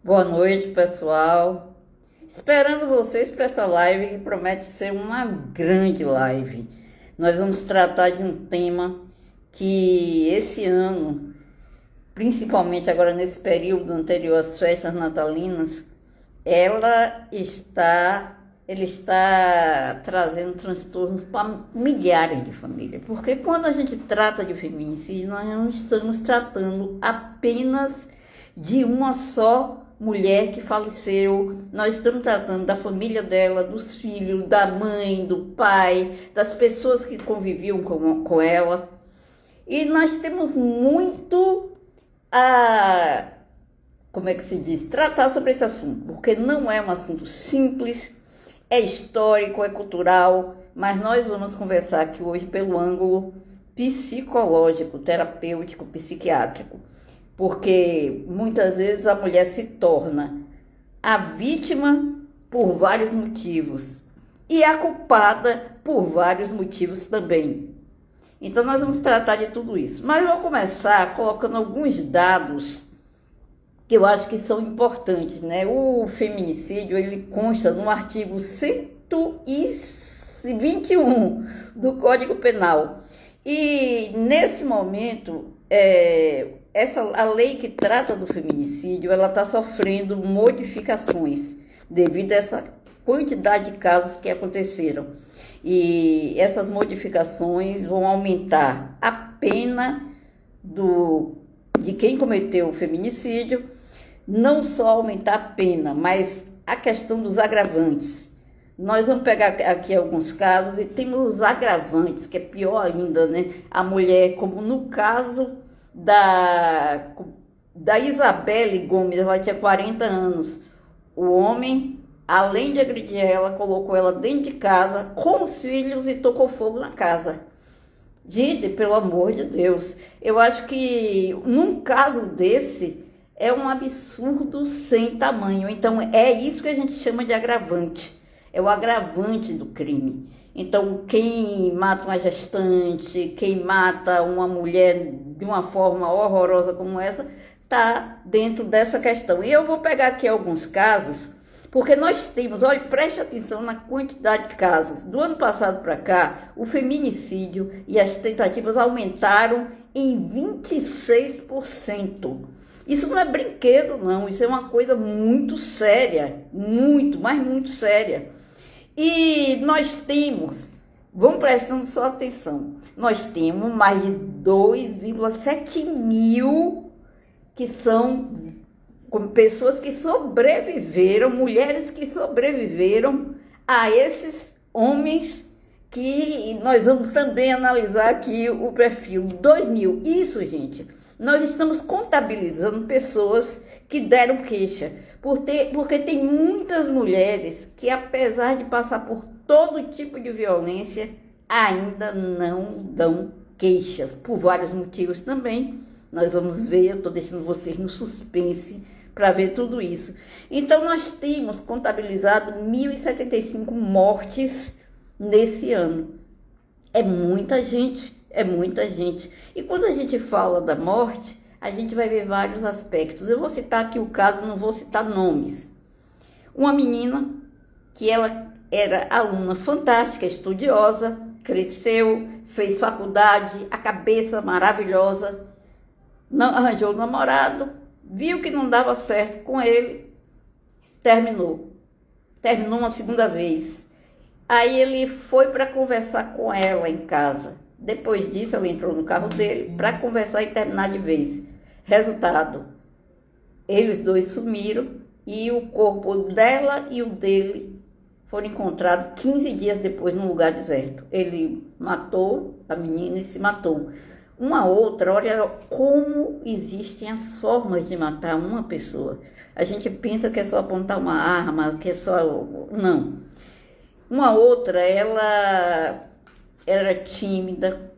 Boa noite, pessoal. Esperando vocês para essa live que promete ser uma grande live. Nós vamos tratar de um tema que esse ano, principalmente agora nesse período anterior às festas natalinas, ele está trazendo transtornos para milhares de famílias. Porque quando a gente trata de feminicídio, nós não estamos tratando apenas de uma só mulher que faleceu. Nós estamos tratando da família dela, dos filhos, da mãe, do pai, das pessoas que conviviam com ela. E nós temos muito a, como é que se diz, tratar sobre esse assunto, porque não é um assunto simples, é histórico, é cultural, mas nós vamos conversar aqui hoje pelo ângulo psicológico, terapêutico, psiquiátrico, porque muitas vezes a mulher se torna a vítima por vários motivos e a culpada por vários motivos também. Então nós vamos tratar de tudo isso, mas eu vou começar colocando alguns dados que eu acho que são importantes, né? O feminicídio, ele consta no artigo 121 do Código Penal. E nesse momento, a lei que trata do feminicídio, ela está sofrendo modificações devido a essa quantidade de casos que aconteceram. E essas modificações vão aumentar a pena de quem cometeu o feminicídio, não só aumentar a pena, mas a questão dos agravantes. Nós vamos pegar aqui alguns casos e temos os agravantes, que é pior ainda, né? A mulher, como no caso da Isabelle Gomes, ela tinha 40 anos. O homem, além de agredir ela, colocou ela dentro de casa com os filhos e tocou fogo na casa. Gente, pelo amor de Deus, eu acho que num caso desse é um absurdo sem tamanho. Então é isso que a gente chama de agravante, é o agravante do crime. Então quem mata uma gestante, quem mata uma mulher de uma forma horrorosa como essa, está dentro dessa questão. E eu vou pegar aqui alguns casos, porque nós temos, olha, preste atenção na quantidade de casos. Do ano passado para cá, o feminicídio e as tentativas aumentaram em 26%. Isso não é brinquedo, não. Isso é uma coisa muito séria. Muito, mas muito séria. E nós temos, vamos prestando só atenção, nós temos mais de 2,7 mil que são como pessoas que sobreviveram, mulheres que sobreviveram a esses homens, que nós vamos também analisar aqui o perfil. 2 mil. Isso, gente, nós estamos contabilizando pessoas que deram queixa, porque tem muitas mulheres que, apesar de passar por todo tipo de violência, ainda não dão queixas, por vários motivos também. Nós vamos ver, eu estou deixando vocês no suspense para ver tudo isso. Então, nós temos contabilizado 1.075 mortes nesse ano. É muita gente, é muita gente. E quando a gente fala da morte, a gente vai ver vários aspectos. Eu vou citar aqui o caso, não vou citar nomes. Uma menina que ela era aluna fantástica, estudiosa, cresceu, fez faculdade, a cabeça maravilhosa, não arranjou um namorado, viu que não dava certo com ele, terminou uma segunda vez. Aí ele foi para conversar com ela em casa. Depois disso, ela entrou no carro dele para conversar e terminar de vez. Resultado, eles dois sumiram e o corpo dela e o dele foram encontrados 15 dias depois num lugar deserto. Ele matou a menina e se matou. Uma outra, olha como existem as formas de matar uma pessoa. A gente pensa que é só apontar uma arma, que é só... Não. Uma outra, ela era tímida,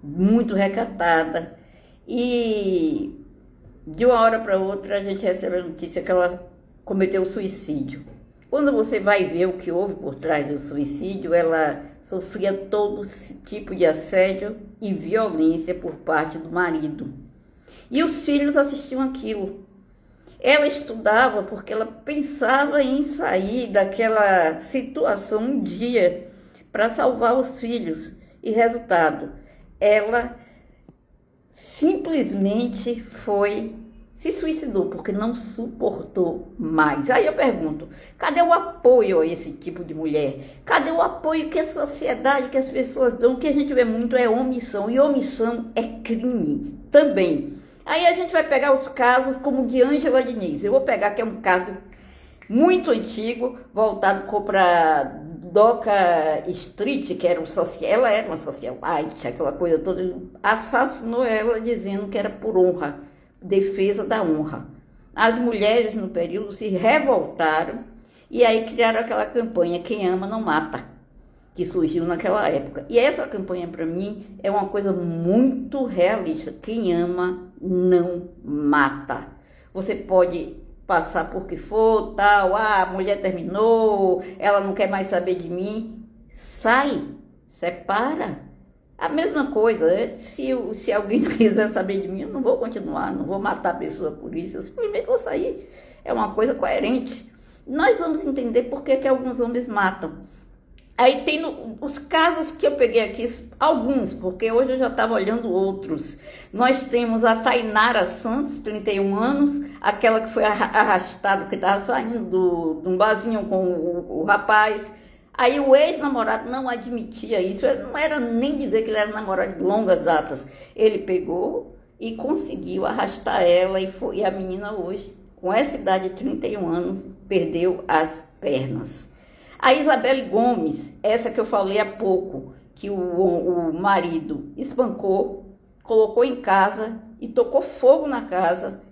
muito recatada, e de uma hora para outra a gente recebe a notícia que ela cometeu suicídio. Quando você vai ver o que houve por trás do suicídio, ela sofria todo tipo de assédio e violência por parte do marido. E os filhos assistiam aquilo. Ela estudava porque ela pensava em sair daquela situação um dia para salvar os filhos. E resultado, ela simplesmente se suicidou porque não suportou mais. Aí eu pergunto, cadê o apoio a esse tipo de mulher? Cadê o apoio que a sociedade, que as pessoas dão? O que a gente vê muito é omissão, e omissão é crime também. Aí a gente vai pegar os casos como o de Ângela Diniz. Eu vou pegar que é um caso muito antigo, voltado para Doca Street, que era um social, ela era uma socialite, aquela coisa toda, assassinou ela dizendo que era por honra, defesa da honra. As mulheres no período se revoltaram e aí criaram aquela campanha Quem Ama Não Mata, que surgiu naquela época. E essa campanha, para mim, é uma coisa muito realista. Quem ama não mata. Você pode passar por que for, tal, a mulher terminou, ela não quer mais saber de mim. Sai, separa. A mesma coisa, se alguém não quiser saber de mim, eu não vou continuar, não vou matar a pessoa por isso, eu simplesmente vou sair. É uma coisa coerente. Nós vamos entender por que alguns homens matam. Aí tem os casos que eu peguei aqui, alguns, porque hoje eu já estava olhando outros. Nós temos a Tainara Santos, 31 anos, aquela que foi arrastada, que estava saindo de um barzinho com o rapaz. Aí o ex-namorado não admitia isso, ele não era nem dizer que ele era namorado de longas datas. Ele pegou e conseguiu arrastar ela e a menina hoje, com essa idade de 31 anos, perdeu as pernas. A Isabelle Gomes, essa que eu falei há pouco, que o marido espancou, colocou em casa e tocou fogo na casa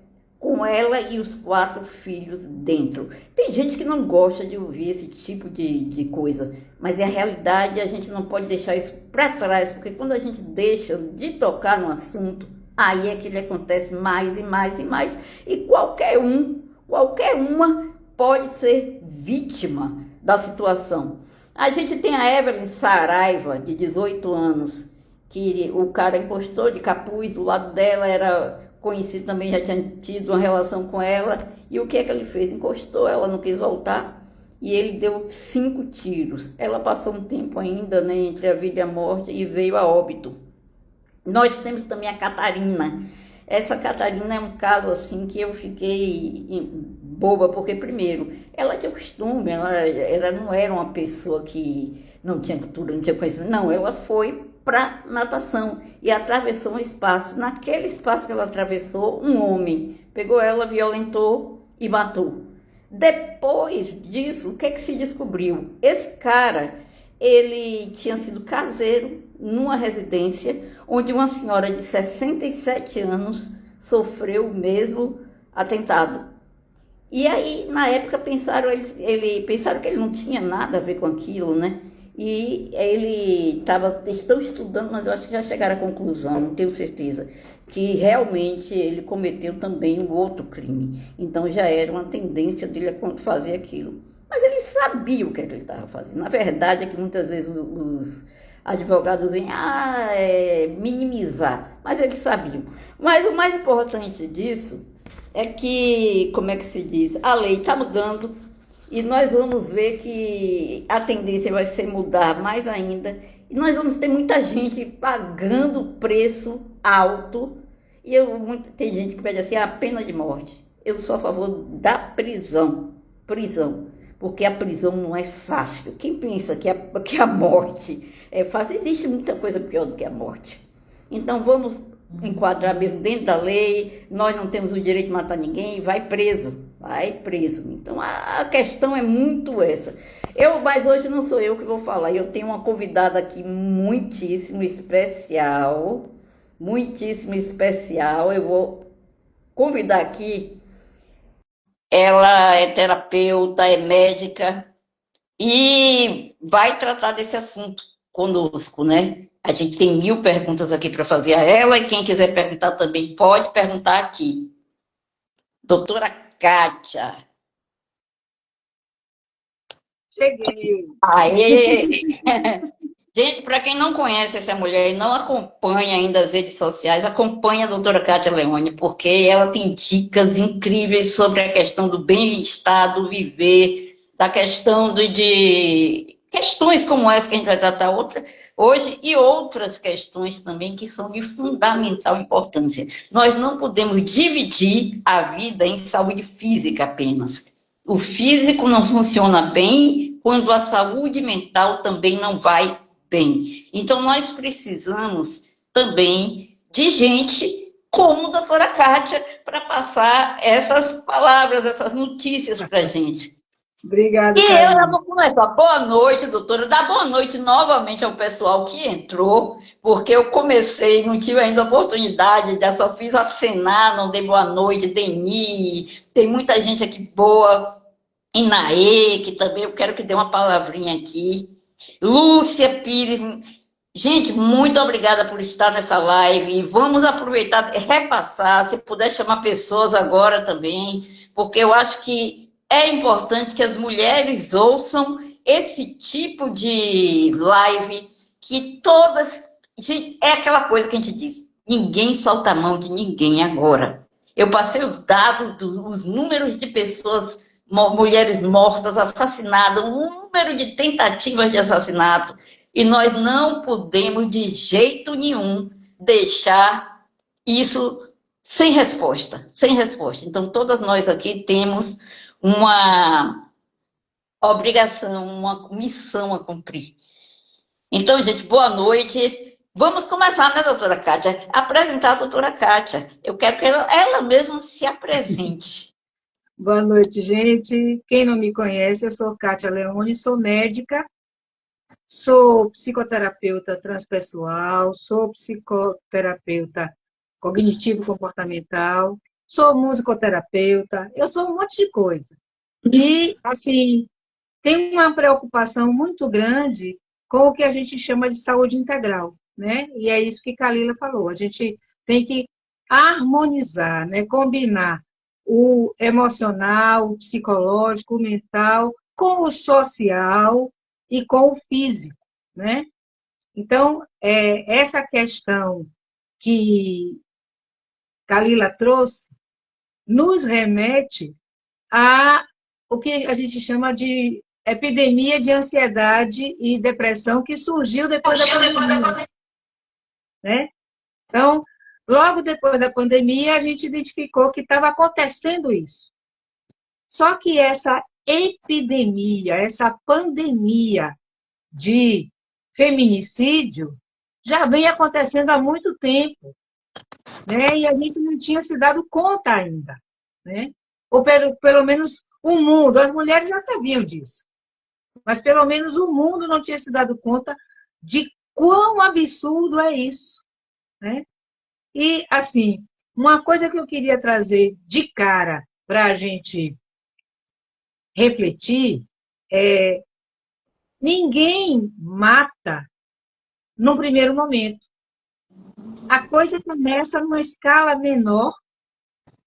com ela e os 4 filhos dentro. Tem gente que não gosta de ouvir esse tipo de coisa, mas é a realidade, a gente não pode deixar isso para trás, porque quando a gente deixa de tocar no assunto, aí é que ele acontece mais e mais e mais, e qualquer uma pode ser vítima da situação. A gente tem a Evelyn Saraiva, de 18 anos, que o cara encostou de capuz do lado dela, era conhecido também, já tinha tido uma relação com ela, e o que é que ele fez? Encostou, ela não quis voltar, e ele deu 5 tiros. Ela passou um tempo ainda, né, entre a vida e a morte, e veio a óbito. Nós temos também a Catarina. Essa Catarina é um caso assim que eu fiquei boba, porque primeiro, ela tinha costume, ela não era uma pessoa que não tinha cultura, não tinha conhecimento, não, ela foi para natação e atravessou um espaço. Naquele espaço que ela atravessou, um homem pegou ela, violentou e matou. Depois disso, o que é que se descobriu? Esse cara, ele tinha sido caseiro numa residência onde uma senhora de 67 anos sofreu o mesmo atentado. E aí, na época, pensaram que ele não tinha nada a ver com aquilo, né? E estão estudando, mas eu acho que já chegaram à conclusão, não tenho certeza, que realmente ele cometeu também um outro crime. Então já era uma tendência dele a fazer aquilo. Mas ele sabia o que ele estava fazendo. Na verdade é que muitas vezes os advogados vêm minimizar, mas eles sabiam. Mas o mais importante disso é que, como é que se diz, a lei está mudando e nós vamos ver que a tendência vai ser mudar mais ainda e nós vamos ter muita gente pagando preço alto e tem gente que pede assim, a pena de morte. Eu sou a favor da prisão, porque a prisão não é fácil. Quem pensa que a morte é fácil, existe muita coisa pior do que a morte. Então vamos enquadrar mesmo dentro da lei, nós não temos o direito de matar ninguém, vai preso. Então a questão é muito essa. Mas hoje não sou eu que vou falar, eu tenho uma convidada aqui muitíssimo especial, eu vou convidar aqui, ela é terapeuta, é médica e vai tratar desse assunto conosco, né? A gente tem 1000 perguntas aqui para fazer a ela e quem quiser perguntar também pode perguntar aqui. Doutora Kátia. Cheguei. Aê! Gente, para quem não conhece essa mulher e não acompanha ainda as redes sociais, acompanha a doutora Kátia Leone, porque ela tem dicas incríveis sobre a questão do bem-estar, do viver, da questão de questões como essa que a gente vai tratar hoje e outras questões também que são de fundamental importância. Nós não podemos dividir a vida em saúde física apenas. O físico não funciona bem quando a saúde mental também não vai bem. Então, nós precisamos também de gente como a doutora Kátia para passar essas palavras, essas notícias para a gente. Obrigada, E eu já Karine. vou começar. Boa noite, doutora. Dá boa noite novamente ao pessoal que entrou, porque eu comecei, não tive ainda oportunidade, já só fiz acenar, não dei boa noite, Deni, tem muita gente aqui boa, Inaê, que também eu quero que dê uma palavrinha aqui. Lúcia Pires, gente, muito obrigada por estar nessa live. Vamos aproveitar, repassar, se puder chamar pessoas agora também, porque eu acho que é importante que as mulheres ouçam esse tipo de live, que todas. Gente, é aquela coisa que a gente diz: ninguém solta a mão de ninguém agora. Eu passei os dados, os números de pessoas, mulheres mortas, assassinadas, o número de tentativas de assassinato. E nós não podemos, de jeito nenhum, deixar isso sem resposta, sem resposta. Então, todas nós aqui temos uma obrigação, uma missão a cumprir. Então, gente, boa noite. Vamos começar, né, doutora Kátia? Apresentar a doutora Kátia. Eu quero que ela mesma se apresente. Boa noite, gente. Quem não me conhece, eu sou Kátia Leone, sou médica, sou psicoterapeuta transpessoal, sou psicoterapeuta cognitivo-comportamental, sou musicoterapeuta, eu sou um monte de coisa. E, assim, tenho uma preocupação muito grande com o que a gente chama de saúde integral, né? E é isso que Kalila falou. A gente tem que harmonizar, né? Combinar o emocional, o psicológico, o mental, com o social e com o físico, né? Então, essa questão que Kalila trouxe nos remete a o que a gente chama de epidemia de ansiedade e depressão que surgiu depois da pandemia, né? Então, logo depois da pandemia, a gente identificou que estava acontecendo isso. Só que essa epidemia, essa pandemia de feminicídio já vem acontecendo há muito tempo, né? E a gente não tinha se dado conta ainda, né? Ou pelo menos o mundo, as mulheres já sabiam disso, mas pelo menos o mundo não tinha se dado conta de quão absurdo é isso, né? E, assim, uma coisa que eu queria trazer de cara para a gente refletir é: ninguém mata no primeiro momento. A coisa começa numa escala menor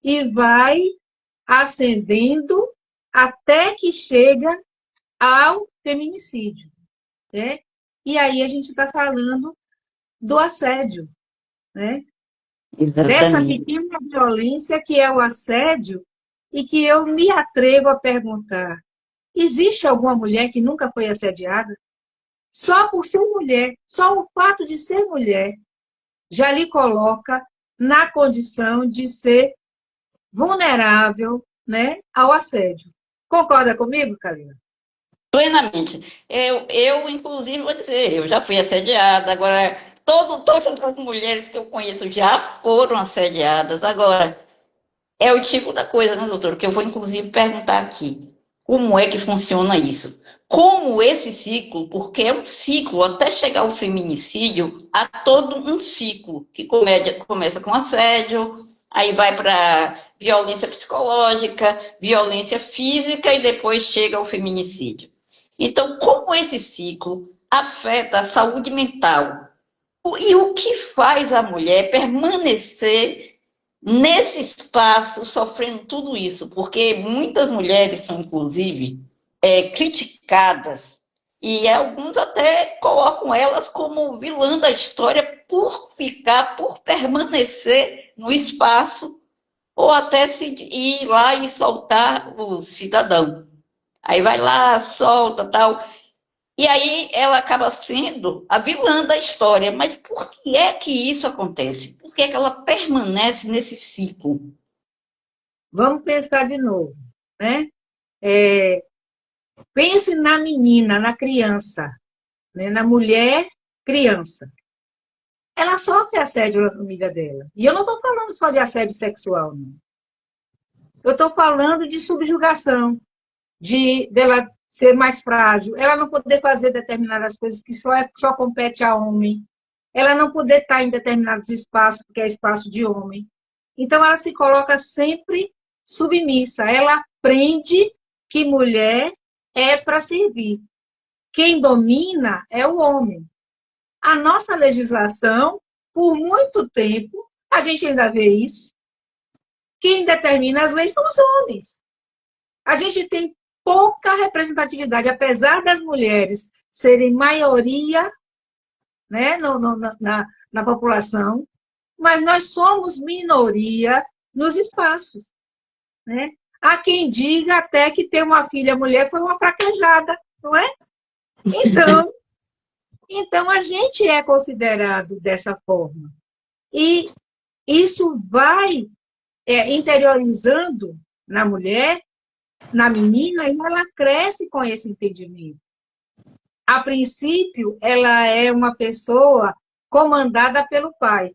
e vai ascendendo até que chega ao feminicídio, né? E aí a gente está falando do assédio, né? Dessa Exatamente. pequena violência que é o assédio e que eu me atrevo a perguntar: existe alguma mulher que nunca foi assediada? Só por ser mulher, só o fato de ser mulher já lhe coloca na condição de ser vulnerável, né, ao assédio. Concorda comigo, Karina? Plenamente. Inclusive, vou dizer, eu já fui assediada, agora, todas as mulheres que eu conheço já foram assediadas. Agora, é o tipo da coisa, né, doutor? Que eu vou, inclusive, perguntar aqui. Como é que funciona isso? Como esse ciclo, porque é um ciclo, até chegar ao feminicídio, há todo um ciclo, que começa com assédio, aí vai para violência psicológica, violência física e depois chega ao feminicídio. Então, como esse ciclo afeta a saúde mental? E o que faz a mulher permanecer nesse espaço sofrendo tudo isso? Porque muitas mulheres são, inclusive, criticadas E alguns até colocam elas como vilã da história por ficar, por permanecer no espaço, ou até se ir lá e soltar o cidadão. Aí vai lá, solta, tal. E aí ela acaba sendo a vilã da história. Mas por que é que isso acontece? Por que é que ela permanece nesse ciclo? Vamos pensar de novo, né? É, pense na menina, na criança, né? Na mulher criança. Ela sofre assédio na família dela. E eu não estou falando só de assédio sexual, não. Eu estou falando de subjugação, de dela ser mais frágil, ela não poder fazer determinadas coisas que só compete a homem, ela não poder estar em determinados espaços, porque é espaço de homem. Então, ela se coloca sempre submissa, ela aprende que mulher é para servir. Quem domina é o homem. A nossa legislação, por muito tempo, a gente ainda vê isso, quem determina as leis são os homens. A gente tem pouca representatividade, apesar das mulheres serem maioria, né, na população, mas nós somos minoria nos espaços. Né? Há quem diga até que ter uma filha mulher foi uma fraquejada, não é? Então, então a gente é considerado dessa forma. E isso vai interiorizando na mulher, na menina, e ela cresce com esse entendimento. A princípio, ela é uma pessoa comandada pelo pai.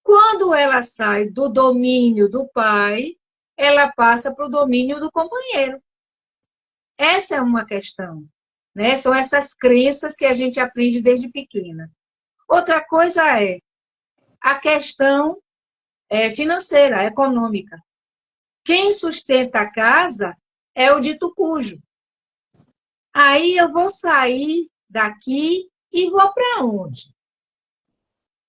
Quando ela sai do domínio do pai, ela passa para o domínio do companheiro. Essa é uma questão, né? São essas crenças que a gente aprende desde pequena. Outra coisa é a questão financeira, econômica. Quem sustenta a casa é o dito cujo. Aí eu vou sair daqui e vou para onde?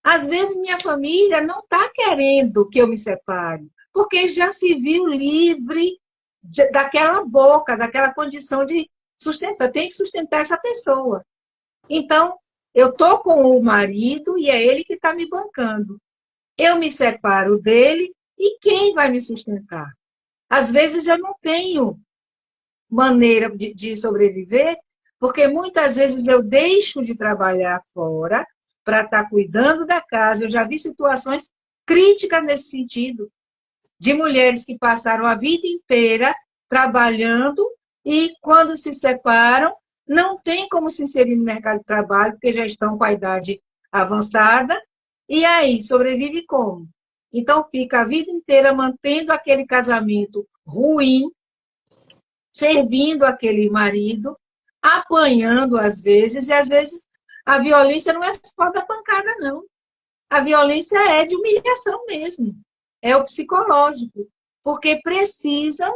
Às vezes minha família não está querendo que eu me separe, porque já se viu livre daquela boca, daquela condição de sustentar. Tem que sustentar essa pessoa. Então, eu estou com o marido e é ele que está me bancando. Eu me separo dele e quem vai me sustentar? Às vezes eu não tenho maneira de sobreviver, porque muitas vezes eu deixo de trabalhar fora para estar cuidando da casa. Eu já vi situações críticas nesse sentido, de mulheres que passaram a vida inteira trabalhando e, quando se separam, não tem como se inserir no mercado de trabalho, porque já estão com a idade avançada. E aí, sobrevive como? Então, fica a vida inteira mantendo aquele casamento ruim, servindo aquele marido, apanhando às vezes, e às vezes a violência não é só da pancada, não. A violência é de humilhação mesmo, é o psicológico, porque precisam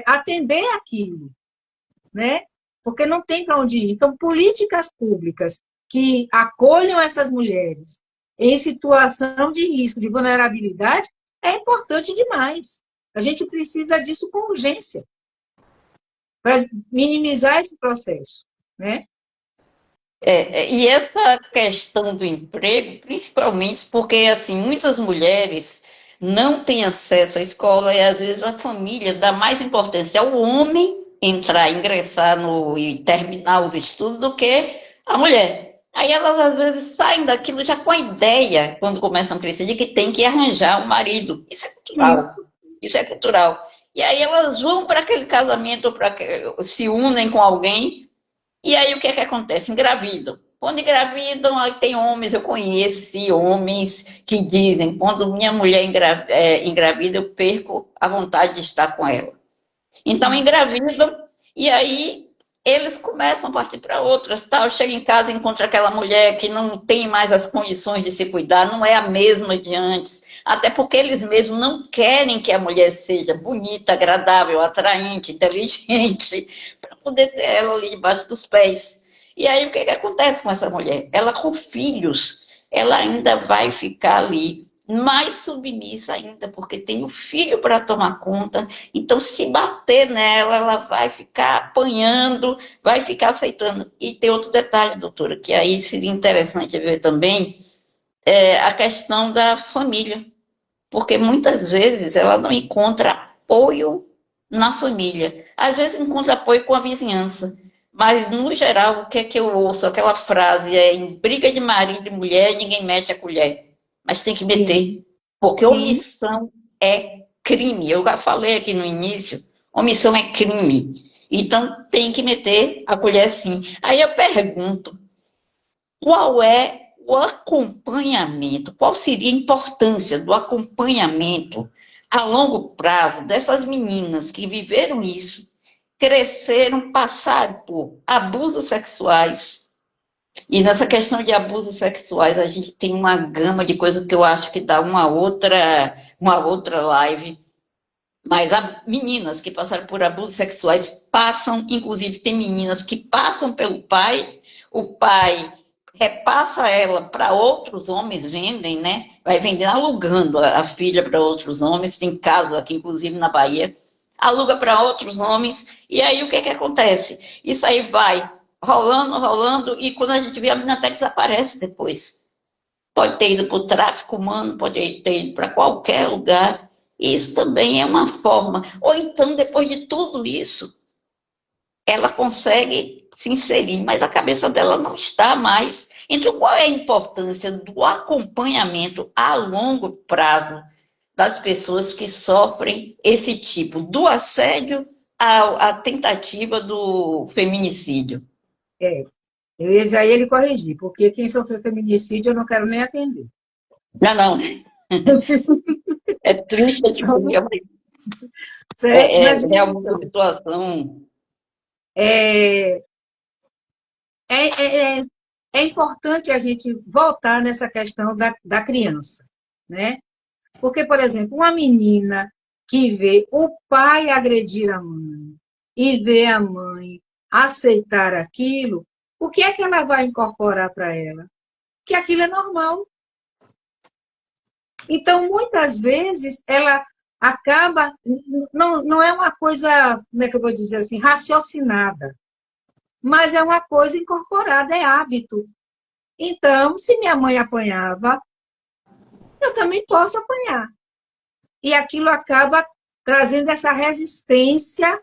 atender aquilo, né? Porque não tem para onde ir. Então, políticas públicas que acolham essas mulheres em situação de risco, de vulnerabilidade, é importante demais. A gente precisa disso com urgência, para minimizar esse processo, né? E essa questão do emprego, principalmente porque assim muitas mulheres não têm acesso à escola e às vezes a família dá mais importância ao homem entrar, ingressar no, e terminar os estudos do que a mulher. Aí elas às vezes saem daquilo já com a ideia, quando começam a crescer, de que tem que arranjar um marido. Isso é cultural. Isso é cultural. E aí elas vão para aquele casamento, se unem com alguém e aí o que é que acontece? Engravidam. Quando engravidam, aí tem homens, eu conheci homens que dizem, quando minha mulher engravida, eu perco a vontade de estar com ela. Então engravidam e aí eles começam a partir para outras, tal. Chega em casa e encontra aquela mulher que não tem mais as condições de se cuidar, não é a mesma de antes. Até porque eles mesmos não querem que a mulher seja bonita, agradável, atraente, inteligente, para poder ter ela ali debaixo dos pés. E aí o que acontece com essa mulher? Ela com filhos, ela ainda vai ficar ali mais submissa ainda, porque tem o filho para tomar conta. Então, se bater nela, ela vai ficar apanhando, vai ficar aceitando. E tem outro detalhe, doutora, que aí seria interessante ver também, a questão da família. Porque muitas vezes ela não encontra apoio na família. Às vezes encontra apoio com a vizinhança. Mas, no geral, o que é que eu ouço? Aquela frase é: em briga de marido e mulher, ninguém mete a colher. Mas tem que Sim, meter. Porque sim, omissão é crime. Eu já falei aqui no início: omissão é crime. Então, tem que meter a colher sim. Aí eu pergunto: qual é o acompanhamento? Qual seria a importância do acompanhamento a longo prazo dessas meninas que viveram isso, cresceram, passaram por abusos sexuais? E nessa questão de abusos sexuais, a gente tem uma gama de coisas que eu acho que dá uma outra live. Mas há meninas que passaram por abusos sexuais passam, inclusive tem meninas que passam pelo pai, o pai repassa ela para outros homens, vendem, né? Vai vendendo, alugando a filha para outros homens. Tem casos aqui, inclusive na Bahia, aluga para outros homens. E aí o que que acontece? Isso aí vai rolando, rolando, e quando a gente vê, a menina até desaparece depois. Pode ter ido para o tráfico humano, pode ter ido para qualquer lugar. Isso também é uma forma. Ou então, depois de tudo isso, ela consegue se inserir, mas a cabeça dela não está mais. Então, qual é a importância do acompanhamento a longo prazo das pessoas que sofrem esse tipo, do assédio à tentativa do feminicídio? é. Já ia lhe corrigir, porque quem sofreu feminicídio eu não quero nem atender. Não, não, é triste, Só- certo? é Mas realmente uma então, situação. é, é, é, é importante a gente voltar nessa questão da criança, né? Porque, por exemplo, uma menina que vê o pai agredir a mãe e vê a mãe aceitar aquilo, o que é que ela vai incorporar para ela? Que aquilo é normal. Então, muitas vezes, ela acaba, não é uma coisa, como é que eu vou dizer assim, raciocinada, mas é uma coisa incorporada, é hábito. Então, se minha mãe apanhava, eu também posso apanhar. E aquilo acaba trazendo essa resistência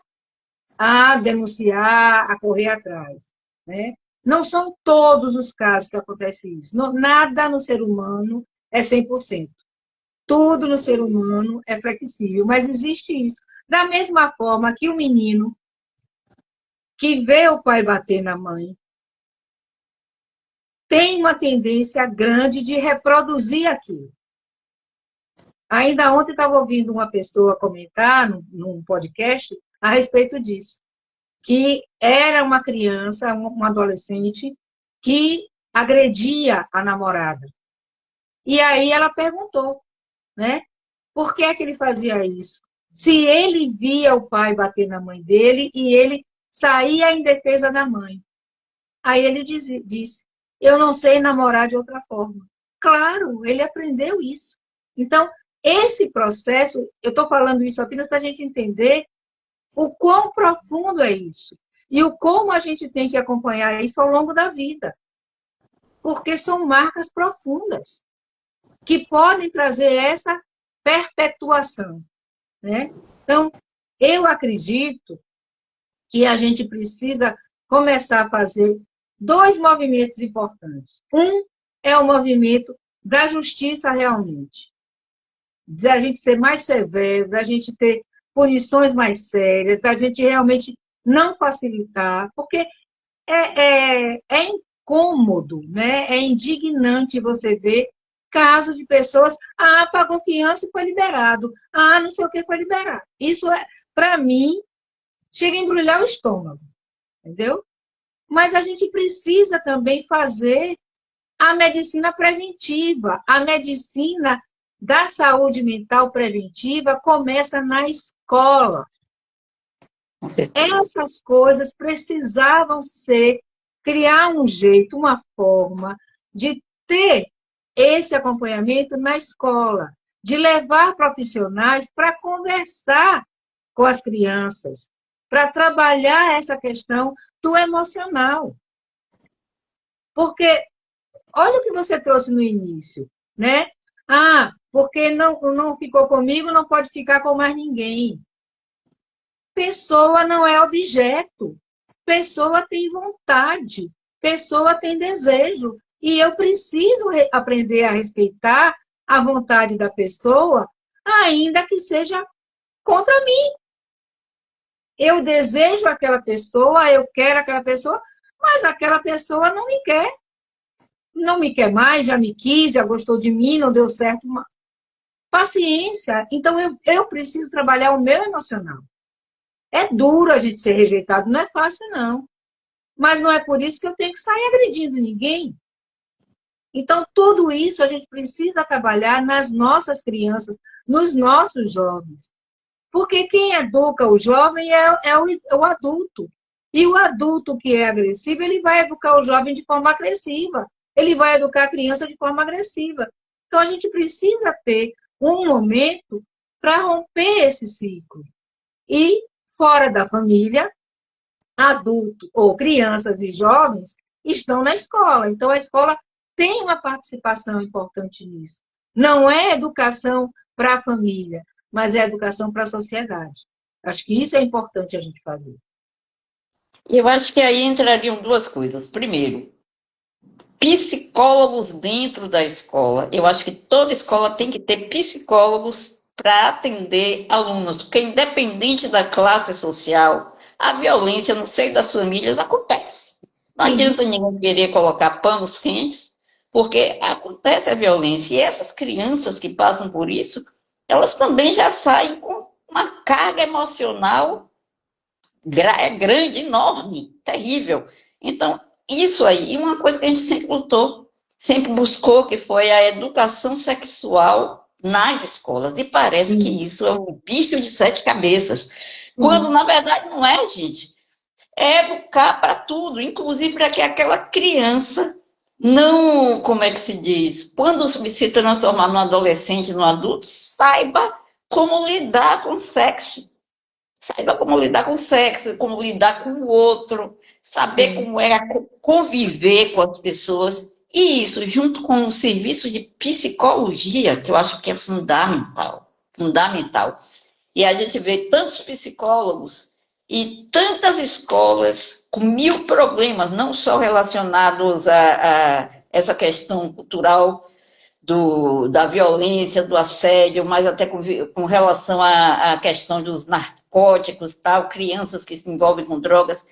a denunciar, a correr atrás, né? Não são todos os casos que acontece isso. Nada no ser humano é 100%. Tudo no ser humano é flexível, mas existe isso. Da mesma forma que o menino que vê o pai bater na mãe tem uma tendência grande de reproduzir aquilo. Ainda ontem estava ouvindo uma pessoa comentar num podcast a respeito disso, que era uma criança, um adolescente, que agredia a namorada. E aí ela perguntou, né? Por que é que ele fazia isso? Se ele via o pai bater na mãe dele e ele saía em defesa da mãe. Aí ele disse, eu não sei namorar de outra forma. Claro, ele aprendeu isso. Então, esse processo, eu estou falando isso apenas para a gente entender o quão profundo é isso. E o como a gente tem que acompanhar isso ao longo da vida. Porque são marcas profundas que podem trazer essa perpetuação, né? Então, eu acredito que a gente precisa começar a fazer dois movimentos importantes. Um é o movimento da justiça realmente, da gente ser mais severo, da gente ter punições mais sérias, da gente realmente não facilitar, porque é incômodo, né? É indignante você ver casos de pessoas, pagou fiança e foi liberado, não sei o que foi liberado. Isso para mim, chega a embrulhar o estômago, entendeu? Mas a gente precisa também fazer a medicina preventiva. A medicina da saúde mental preventiva começa na escola. Essas coisas precisavam criar um jeito, uma forma de ter esse acompanhamento na escola, de levar profissionais para conversar com as crianças, para trabalhar essa questão do emocional. Porque olha o que você trouxe no início, né? Ah, porque não ficou comigo, não pode ficar com mais ninguém. Pessoa não é objeto. Pessoa tem vontade. Pessoa tem desejo. E eu preciso aprender a respeitar a vontade da pessoa, ainda que seja contra mim. Eu desejo aquela pessoa, eu quero aquela pessoa, mas aquela pessoa não me quer. Não me quer mais, já me quis, já gostou de mim, não deu certo. Paciência. Então, eu preciso trabalhar o meu emocional. É duro a gente ser rejeitado, não é fácil, não. Mas não é por isso que eu tenho que sair agredindo ninguém. Então, tudo isso a gente precisa trabalhar nas nossas crianças, nos nossos jovens. Porque quem educa o jovem é o adulto. E o adulto que é agressivo, ele vai educar o jovem de forma agressiva. Ele vai educar a criança de forma agressiva. Então, a gente precisa ter um momento para romper esse ciclo. E, fora da família, adulto ou crianças e jovens estão na escola. Então, a escola tem uma participação importante nisso. Não é educação para a família, mas é educação para a sociedade. Acho que isso é importante a gente fazer. Eu acho que aí entrariam duas coisas. Primeiro, psicólogos dentro da escola. Eu acho que toda escola tem que ter psicólogos para atender alunos, porque independente da classe social, a violência no seio das famílias acontece. Não adianta ninguém querer colocar panos quentes, porque acontece a violência. E essas crianças que passam por isso, elas também já saem com uma carga emocional grande, enorme, terrível. Então, isso aí, uma coisa que a gente sempre lutou, sempre buscou, que foi a educação sexual nas escolas. E parece que isso é um bicho de sete cabeças. Quando, na verdade, não é, gente. É educar para tudo, inclusive para que aquela criança não, como é que se diz, quando se transformar num adolescente, num adulto, saiba como lidar com o sexo. Saiba como lidar com o sexo, como lidar com o outro, saber como é conviver com as pessoas. E isso, junto com o serviço de psicologia, que eu acho que é fundamental, fundamental. E a gente vê tantos psicólogos e tantas escolas com mil problemas, não só relacionados a essa questão cultural da violência, do assédio, mas até com relação à questão dos narcóticos, tal, crianças que se envolvem com drogas.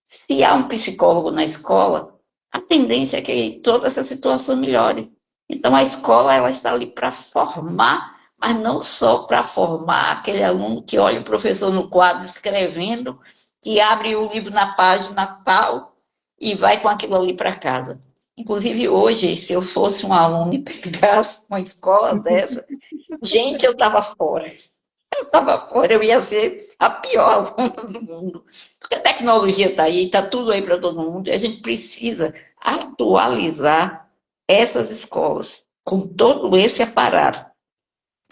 Se há um psicólogo na escola, a tendência é que toda essa situação melhore. Então, a escola ela está ali para formar, mas não só para formar aquele aluno que olha o professor no quadro escrevendo, que abre o livro na página tal e vai com aquilo ali para casa. Inclusive, hoje, se eu fosse um aluno e pegasse uma escola dessa, gente, eu estava fora. Eu estava fora, eu ia ser a pior aluna do mundo. Porque a tecnologia está aí, está tudo aí para todo mundo, e a gente precisa atualizar essas escolas com todo esse aparato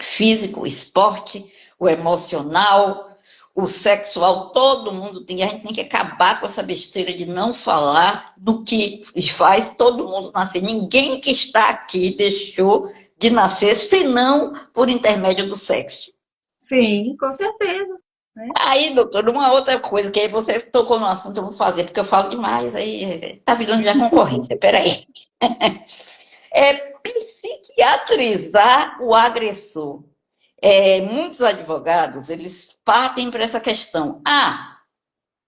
físico, o esporte, o emocional, o sexual, todo mundo tem. A gente tem que acabar com essa besteira de não falar do que faz todo mundo nascer. Ninguém que está aqui deixou de nascer, senão por intermédio do sexo. Sim, com certeza. Aí, doutor, uma outra coisa, que aí você tocou no assunto, eu vou fazer, porque eu falo demais, aí tá virando já concorrência, peraí. É psiquiatrizar o agressor. Muitos advogados, eles partem para essa questão.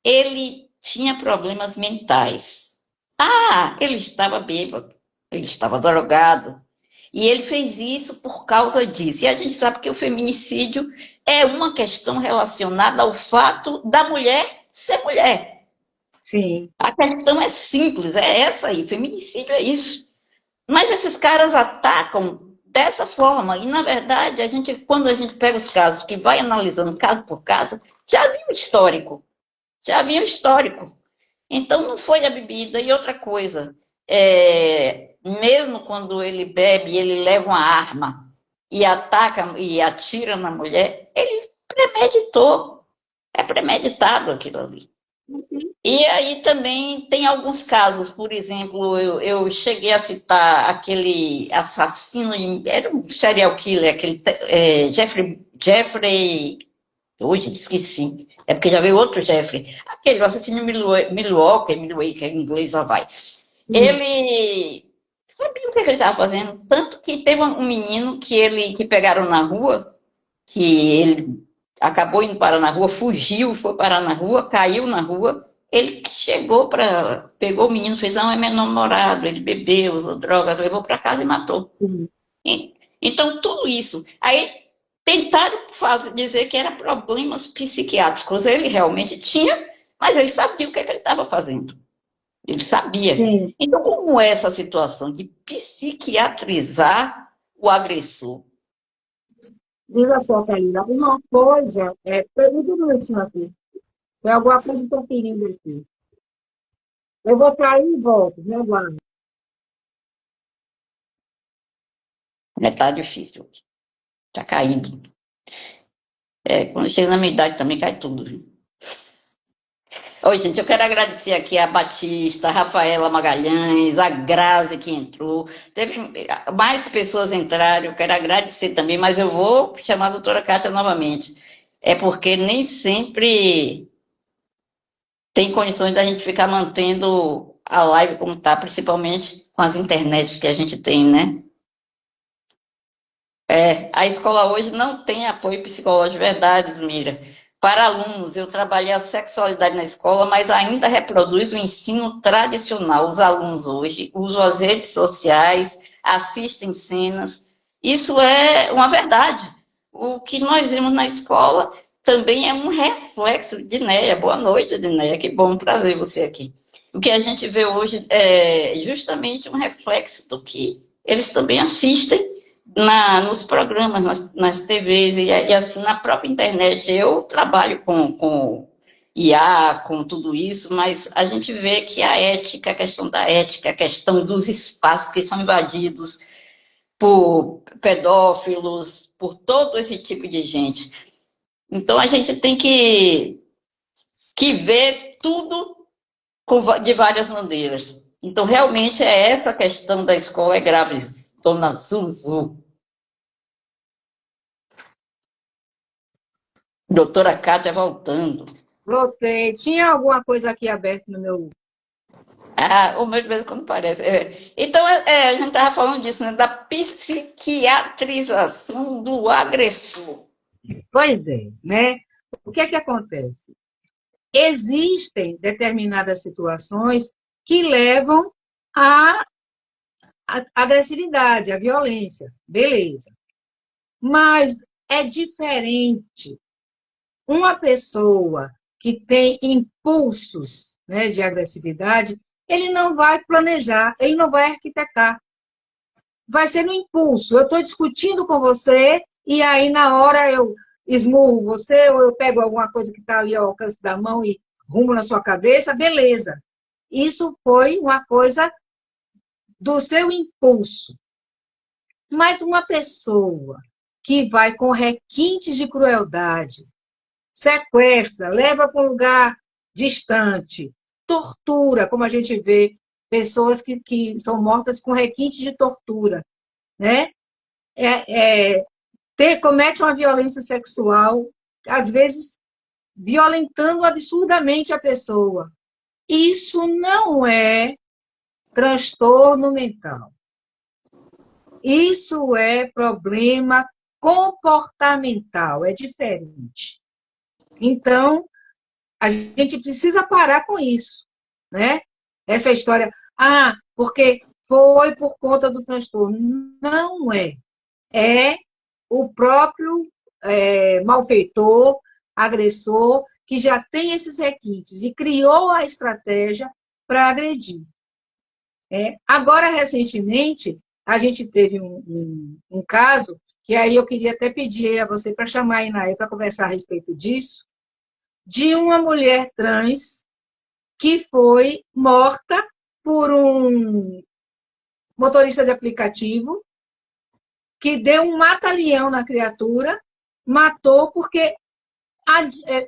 Ele tinha problemas mentais. Ele estava bêbado, ele estava drogado. E ele fez isso por causa disso. E a gente sabe que o feminicídio é uma questão relacionada ao fato da mulher ser mulher. Sim. A questão é simples, é essa aí. Feminicídio é isso. Mas esses caras atacam dessa forma. E, na verdade, quando a gente pega os casos, que vai analisando caso por caso, já havia um histórico. Já havia um histórico. Então, não foi a bebida. E outra coisa, mesmo quando ele bebe, ele leva uma arma e ataca e atira na mulher, ele premeditou. É premeditado aquilo ali. Uhum. E aí também tem alguns casos, por exemplo, eu cheguei a citar aquele assassino, era um serial killer, aquele Jeffrey, hoje esqueci, é porque já veio outro Jeffrey, aquele assassino Milwaukee, em inglês já vai. Sim. Ele sabia o que ele estava fazendo, tanto que teve um menino que pegaram na rua, que ele acabou indo parar na rua, fugiu, foi parar na rua, caiu na rua. Ele chegou para. Pegou o menino, fez, é meu namorado, ele bebeu, usou drogas, levou para casa e matou. Sim. Então, tudo isso. Aí tentaram dizer que era problemas psiquiátricos. Ele realmente tinha, mas ele sabia o que ele estava fazendo. Ele sabia. Sim. Então, como é essa situação de psiquiatrizar o agressor? Diga só, Karina, uma coisa peraí um minutinho aqui. Tem alguma coisa interferindo aqui. Eu vou sair e volto, me aguarde. Né? Tá difícil hoje. Tá caindo. Quando chega na minha idade também cai tudo. Viu? Oi, gente, eu quero agradecer aqui a Batista, a Rafaela Magalhães, a Grazi que entrou. Teve mais pessoas entraram, eu quero agradecer também, mas eu vou chamar a doutora Cátia novamente. É porque nem sempre tem condições da gente ficar mantendo a live como está, principalmente com as internets que a gente tem, né? A escola hoje não tem apoio psicológico, verdade, Mira. Para alunos, eu trabalhei a sexualidade na escola, mas ainda reproduz o ensino tradicional. Os alunos hoje usam as redes sociais, assistem cenas. Isso é uma verdade. O que nós vimos na escola também é um reflexo de Néia. Boa noite, Dinéia. Que bom, prazer você aqui. O que a gente vê hoje é justamente um reflexo do que eles também assistem nos programas, nas TVs e assim na própria internet. Eu trabalho com IA, com tudo isso, mas a gente vê que a ética, a questão da ética, a questão dos espaços que são invadidos por pedófilos, por todo esse tipo de gente. Então a gente tem que ver tudo de várias maneiras. Então, realmente, essa questão da escola é grave, dona Zuzu. Doutora Cátia voltando. Voltei. Tinha alguma coisa aqui aberta no meu. O meu de vez em quando parece. Então, a gente estava falando disso, né? Da psiquiatrização do agressor. Pois é, né? O que é que acontece? Existem determinadas situações que levam à agressividade, à violência. Beleza. Mas é diferente uma pessoa que tem impulsos, né, de agressividade, ele não vai planejar, ele não vai arquitetar. Vai ser no impulso. Eu estou discutindo com você e aí na hora eu esmurro você ou eu pego alguma coisa que está ali ao alcance da mão e rumo na sua cabeça, beleza. Isso foi uma coisa do seu impulso. Mas uma pessoa que vai com requintes de crueldade, sequestra, leva para um lugar distante, tortura, como a gente vê pessoas que são mortas com requinte de tortura, né? Comete uma violência sexual, às vezes violentando absurdamente a pessoa. Isso não é transtorno mental. Isso é problema comportamental, é diferente. Então, a gente precisa parar com isso, né? Essa história, porque foi por conta do transtorno. Não é. É o próprio malfeitor, agressor, que já tem esses requintes e criou a estratégia para agredir. Agora, recentemente, a gente teve um caso, que aí eu queria até pedir a você para chamar a Inaê para conversar a respeito disso, de uma mulher trans que foi morta por motorista de aplicativo, que deu um mata-leão na criatura, matou porque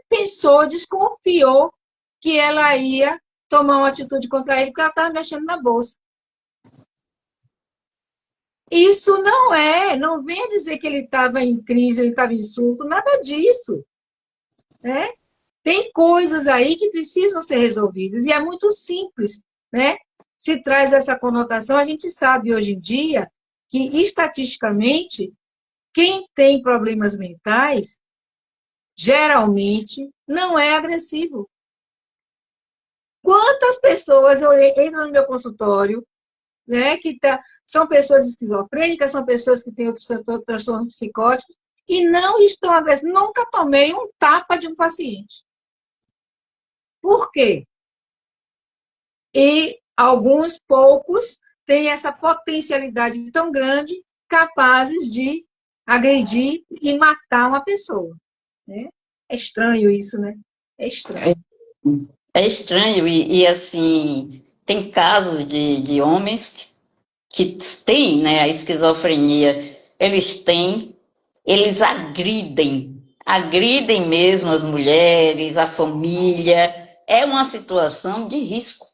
pensou, desconfiou que ela ia tomar uma atitude contra ele, porque ela estava mexendo na bolsa. Isso não venha dizer que ele estava em crise, ele estava em surto, nada disso. Né? Tem coisas aí que precisam ser resolvidas, e é muito simples, né? Se traz essa conotação, a gente sabe hoje em dia que, estatisticamente, quem tem problemas mentais, geralmente, não é agressivo. Quantas pessoas eu entro no meu consultório, né, são pessoas esquizofrênicas, são pessoas que têm outros transtornos psicóticos e não estão agressivas. Nunca tomei um tapa de um paciente. Por quê? E alguns poucos têm essa potencialidade tão grande, capazes de agredir e matar uma pessoa. Né? É estranho isso, né? É estranho. É estranho, assim, tem casos de homens que têm, né, a esquizofrenia, eles agridem mesmo as mulheres, a família, é uma situação de risco.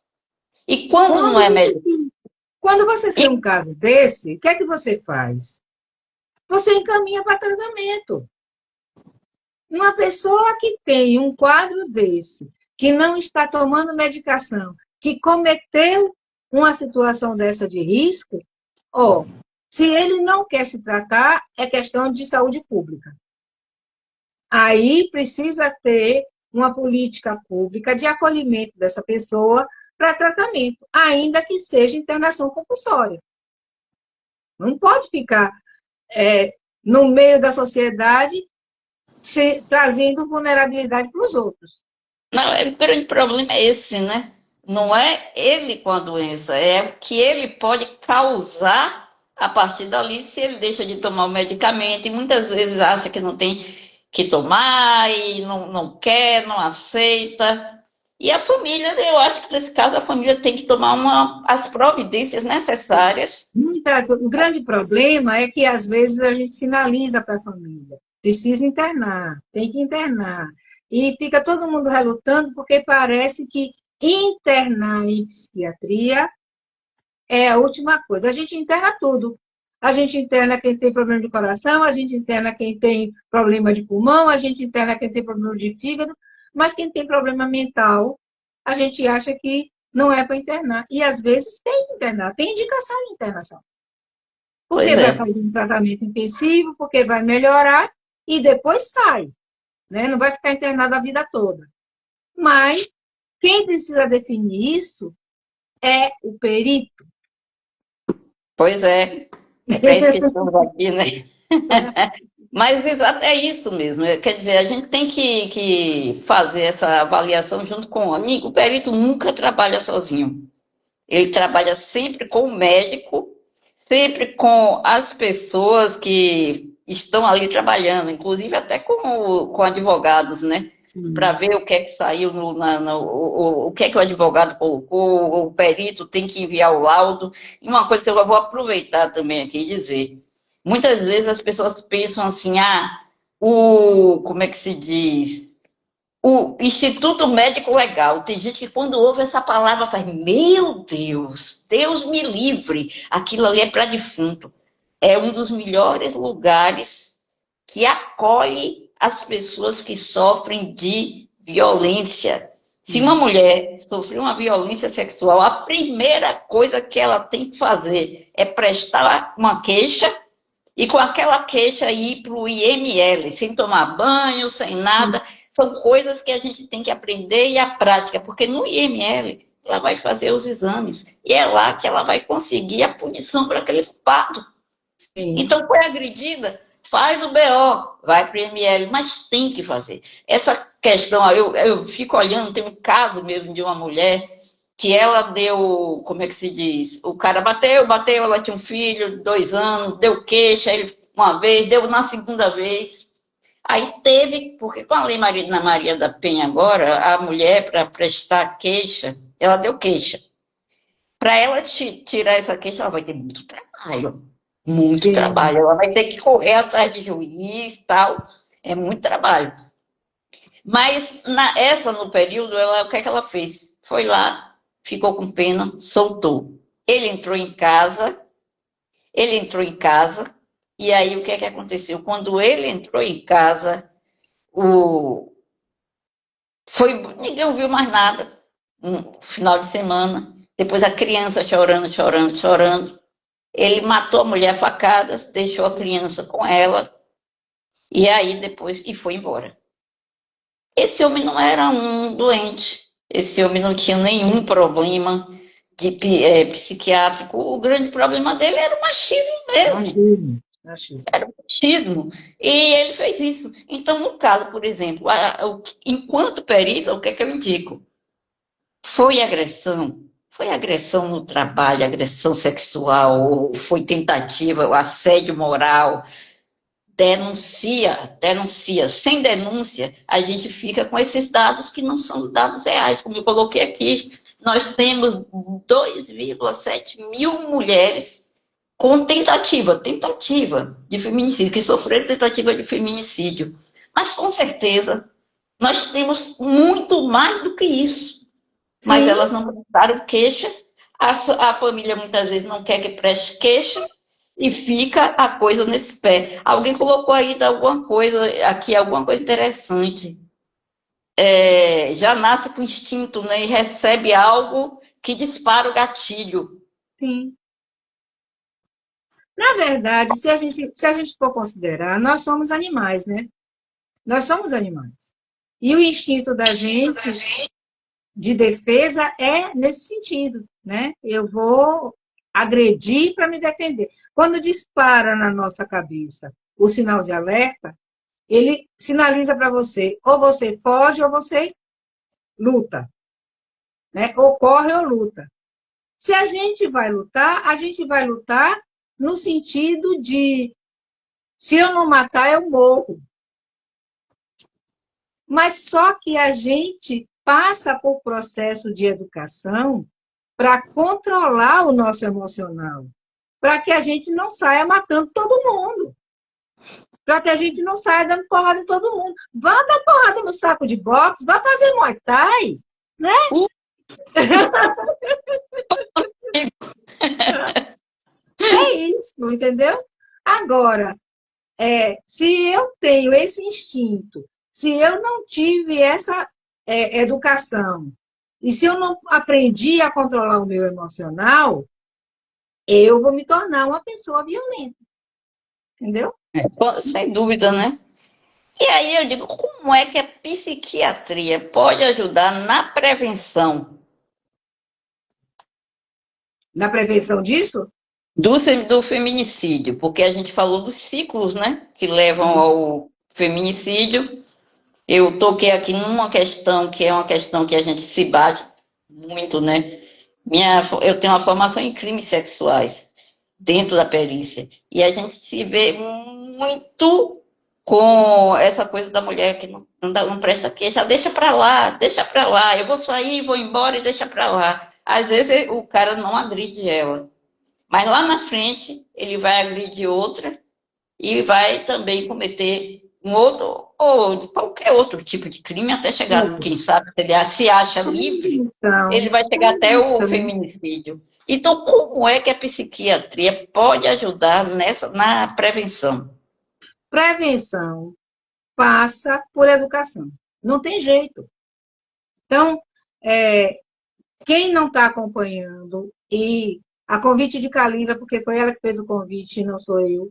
E quando não é melhor? Quando você tem um caso desse, o que é que você faz? Você encaminha para tratamento. Uma pessoa que tem um quadro desse, que não está tomando medicação, que cometeu uma situação dessa de risco, se ele não quer se tratar, é questão de saúde pública. Aí precisa ter uma política pública de acolhimento dessa pessoa para tratamento, ainda que seja internação compulsória. Não pode ficar no meio da sociedade trazendo vulnerabilidade para os outros. Não, o grande problema é esse, né? Não é ele com a doença, é o que ele pode causar a partir dali se ele deixa de tomar o medicamento e muitas vezes acha que não tem que tomar e não quer, não aceita. E a família, eu acho que nesse caso a família tem que tomar as providências necessárias. O grande problema é que às vezes a gente sinaliza para a família, precisa internar, tem que internar. E fica todo mundo relutando porque parece que internar em psiquiatria é a última coisa. A gente interna tudo. A gente interna quem tem problema de coração, a gente interna quem tem problema de pulmão, a gente interna quem tem problema de fígado, mas quem tem problema mental, a gente acha que não é para internar. E às vezes tem que internar, tem indicação de internação. Porque vai fazer um tratamento intensivo, porque vai melhorar e depois sai. Né? Não vai ficar internado a vida toda. Mas quem precisa definir isso é o perito. Pois é. É para isso que estamos aqui, né? Mas é isso mesmo. Quer dizer, a gente tem que fazer essa avaliação junto com o amigo. O perito nunca trabalha sozinho. Ele trabalha sempre com o médico, sempre com as pessoas que estão ali trabalhando, inclusive até com advogados, né? Para ver o que é que saiu, o que é que o advogado colocou, o perito tem que enviar o laudo. E uma coisa que eu vou aproveitar também aqui e dizer. Muitas vezes as pessoas pensam assim, como é que se diz? O Instituto Médico Legal. Tem gente que quando ouve essa palavra faz, meu Deus, Deus me livre, aquilo ali é para defunto. É um dos melhores lugares que acolhe as pessoas que sofrem de violência. Se uma mulher sofreu uma violência sexual, a primeira coisa que ela tem que fazer é prestar uma queixa e com aquela queixa ir para o IML, sem tomar banho, sem nada. São coisas que a gente tem que aprender e a prática, porque no IML ela vai fazer os exames e é lá que ela vai conseguir a punição para aquele culpado. Então, foi agredida, faz o BO, vai para o IML, mas tem que fazer. Essa questão, eu fico olhando, tem um caso mesmo de uma mulher que ela deu, como é que se diz? O cara bateu, ela tinha um filho, 2 anos, deu queixa, ele uma vez, deu na segunda vez. Aí teve, porque com a Lei Maria da Penha agora, a mulher, para prestar queixa, ela deu queixa. Para ela tirar essa queixa, ela vai ter muito trabalho. Muito Sim, trabalho. Ela vai ter que correr atrás de juiz e tal. É muito trabalho. Mas essa, no período, o que é que ela fez? Foi lá, ficou com pena, soltou. Ele entrou em casa, e aí o que é que aconteceu? Quando ele entrou em casa, o, ninguém ouviu mais nada no final de semana. Depois a criança chorando, chorando, chorando. Ele matou a mulher a facadas, deixou a criança com ela, e aí depois e foi embora. Esse homem não era um doente, esse homem não tinha nenhum problema psiquiátrico. O grande problema dele era o machismo mesmo. machismo, machismo. Era o machismo. E ele fez isso. Então, no caso, por exemplo, enquanto perito, o que é que eu indico? Foi agressão. Foi agressão no trabalho, agressão sexual, foi tentativa, assédio moral. Denuncia, denuncia. Sem denúncia, a gente fica com esses dados que não são os dados reais. Como eu coloquei aqui, nós temos 2,7 mil mulheres com tentativa de feminicídio, que sofreram tentativa de feminicídio. Mas, com certeza, nós temos muito mais do que isso. Mas Sim, elas não prestaram queixas, a família muitas vezes não quer que preste queixa, e fica a coisa nesse pé. Alguém colocou aí alguma coisa aqui, alguma coisa interessante. Já nasce com instinto, né? E recebe algo que dispara o gatilho. sim. Na verdade, se a gente for considerar, nós somos animais, né? Nós somos animais. E o instinto da gente de defesa é nesse sentido, né? Eu vou agredir para me defender. Quando dispara na nossa cabeça o sinal de alerta, ele sinaliza para você, ou você foge ou você luta, né? Ou corre ou luta. Se a gente vai lutar no sentido de se eu não matar, eu morro. Mas só que a gente passa por processo de educação para controlar o nosso emocional, para que a gente não saia matando todo mundo, para que a gente não saia dando porrada em todo mundo. Vá dar porrada no saco de boxe, vá fazer Muay Thai, né? É isso, entendeu? Agora, se eu tenho esse instinto, se eu não tive essa educação, e se eu não aprendi a controlar o meu emocional, eu vou me tornar uma pessoa violenta, entendeu? Sem dúvida, né? E aí eu digo, como é que a psiquiatria pode ajudar na prevenção Na prevenção disso, do feminicídio? Porque a gente falou dos ciclos, né? Que levam ao feminicídio. Eu toquei aqui numa questão que é uma questão que a gente se bate muito, né? Eu tenho uma formação em crimes sexuais dentro da perícia. E a gente se vê muito com essa coisa da mulher que não presta queixa, deixa pra lá, eu vou sair, vou embora e deixa pra lá. Às vezes o cara não agride ela, mas lá na frente ele vai agredir outra e vai também cometer um outro ou qualquer outro tipo de crime até chegar, quem sabe, se ele se acha livre, ele então, vai chegar até o feminicídio. Então, como é que a psiquiatria pode ajudar na prevenção? prevenção passa por educação. Não tem jeito. Então, quem não está acompanhando, e a convite de Kalila, porque foi ela que fez o convite, não sou eu,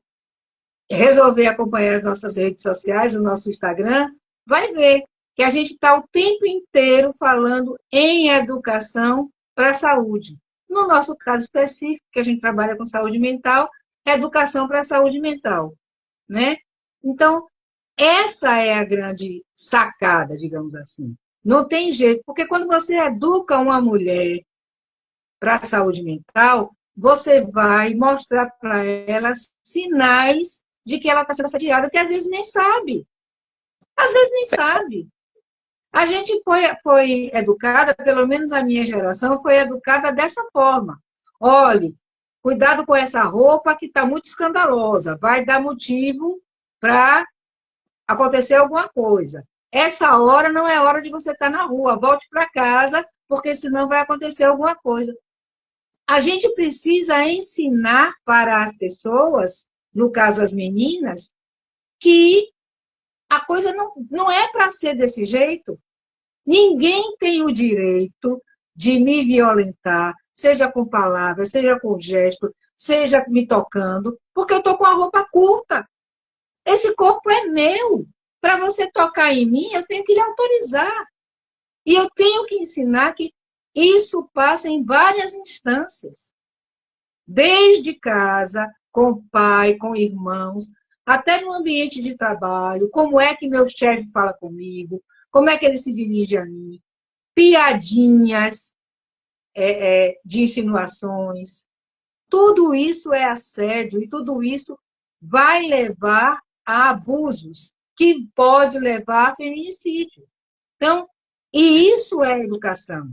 resolver acompanhar as nossas redes sociais, o nosso Instagram, vai ver que a gente está o tempo inteiro falando em educação para a saúde. No nosso caso específico, que a gente trabalha com saúde mental, é educação para a saúde mental, né? Então, essa é a grande sacada, digamos assim. Não tem jeito, porque quando você educa uma mulher para a saúde mental, você vai mostrar para ela sinais de que ela está sendo assediada, que às vezes nem sabe. Às vezes nem sabe. A gente foi educada, pelo menos a minha geração, foi educada dessa forma. Olhe, cuidado com essa roupa que está muito escandalosa, vai dar motivo para acontecer alguma coisa. Essa hora não é hora de você estar na rua, volte para casa, porque senão vai acontecer alguma coisa. A gente precisa ensinar para as pessoas, no caso as meninas, que a coisa não é para ser desse jeito. Ninguém tem o direito de me violentar, seja com palavras, seja com gesto, seja me tocando, porque eu estou com a roupa curta. Esse corpo é meu. Para você tocar em mim, eu tenho que lhe autorizar. E eu tenho que ensinar que isso passa em várias instâncias. Desde casa, com o pai, com irmãos, até no ambiente de trabalho, como é que meu chefe fala comigo, como é que ele se dirige a mim, piadinhas de insinuações. Tudo isso é assédio e tudo isso vai levar a abusos, que pode levar a feminicídio. Então, e isso é educação.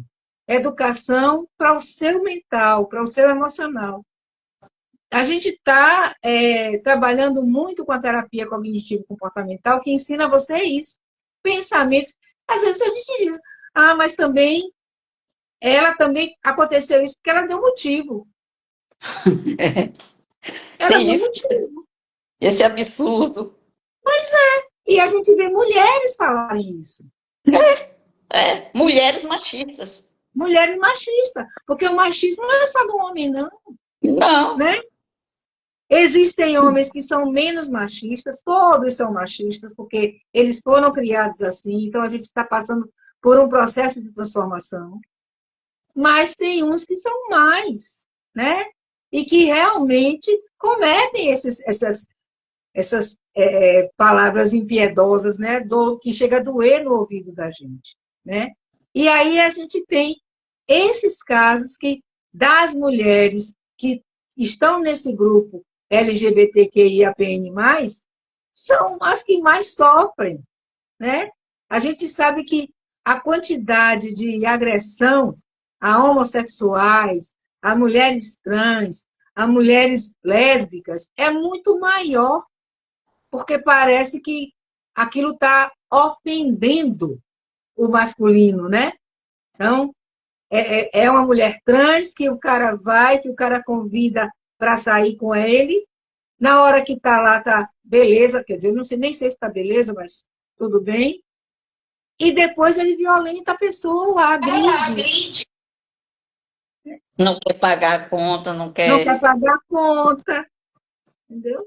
Educação para o seu mental, para o seu emocional. A gente está trabalhando muito com a terapia cognitivo-comportamental, que ensina você isso. Pensamentos. Às vezes a gente diz, mas também, ela também aconteceu isso porque ela deu motivo. Ela Tem deu isso, motivo. esse absurdo. E a gente vê mulheres falarem isso. Mulheres machistas. Mulheres machistas. Porque o machismo não é só do homem, não. Não. Né? Existem homens que são menos machistas, todos são machistas, porque eles foram criados assim, então a gente está passando por um processo de transformação. Mas tem uns que são mais, né? E que realmente cometem essas palavras impiedosas, né? Que chega a doer no ouvido da gente, né? E aí a gente tem esses casos das mulheres que estão nesse grupo LGBTQIAPN+, são as que mais sofrem, né? A gente sabe que a quantidade de agressão a homossexuais, a mulheres trans, a mulheres lésbicas é muito maior, porque parece que aquilo está ofendendo o masculino, né? Então, é uma mulher trans que o cara vai, que o cara convida para sair com ele. Na hora que está lá, tá beleza, quer dizer, eu não sei nem sei se está beleza, mas tudo bem. E depois ele violenta a pessoa, agride. Não quer pagar a conta, não Não quer quer. pagar a conta, entendeu?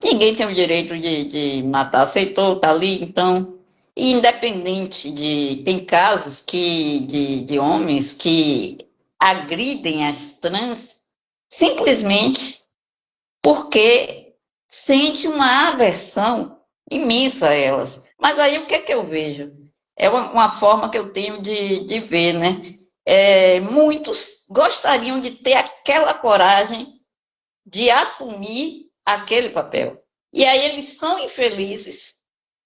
Ninguém tem o direito de matar. Aceitou, tá ali, então. E independente de. Tem casos de homens que agridem as trans simplesmente porque sente uma aversão imensa a elas. Mas aí o que é que eu vejo? É uma forma que eu tenho de ver, né? Muitos gostariam de ter aquela coragem de assumir aquele papel. E aí eles são infelizes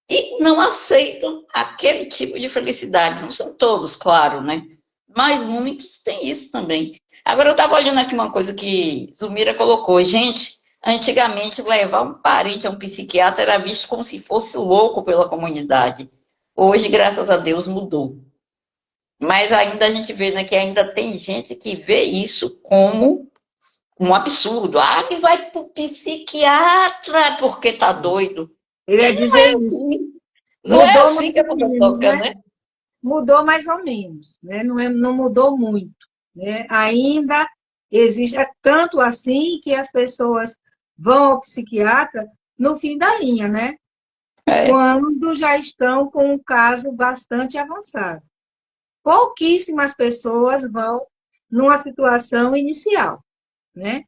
e não aceitam aquele tipo de felicidade. Não são todos, claro, né? Mas muitos têm isso também. Agora eu estava olhando aqui uma coisa que Zumira colocou. Gente, antigamente levar um parente a um psiquiatra era visto como se fosse louco pela comunidade. Hoje, graças a Deus, mudou. Mas ainda a gente vê, né, que ainda tem gente que vê isso como um absurdo. Que vai pro psiquiatra porque tá doido. Ele ia Não é dizer isso. assim. Não é Mudou assim mais que a ou coisa menos, toca, né? né? Mudou mais ou menos, né? Não mudou muito, né? Ainda existe, tanto assim que as pessoas vão ao psiquiatra no fim da linha, né? É. Quando já estão com um caso bastante avançado. Pouquíssimas pessoas vão numa situação inicial, né?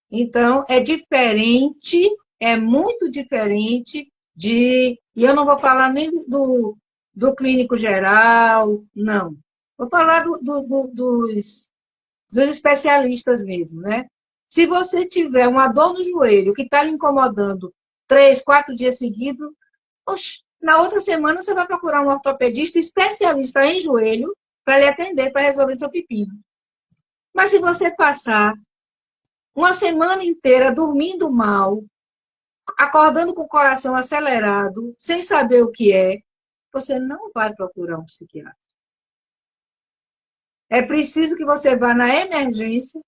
Então, é diferente, é muito diferente e eu não vou falar nem do clínico geral, não. Vou falar dos especialistas mesmo, né? Se você tiver uma dor no joelho que está lhe incomodando 3, 4 dias seguidos, oxe, Na outra semana, você vai procurar um ortopedista especialista em joelho para lhe atender, para resolver seu pepino. Mas se você passar uma semana inteira dormindo mal, acordando com o coração acelerado, sem saber o que é, você não vai procurar um psiquiatra. É preciso que você vá na emergência,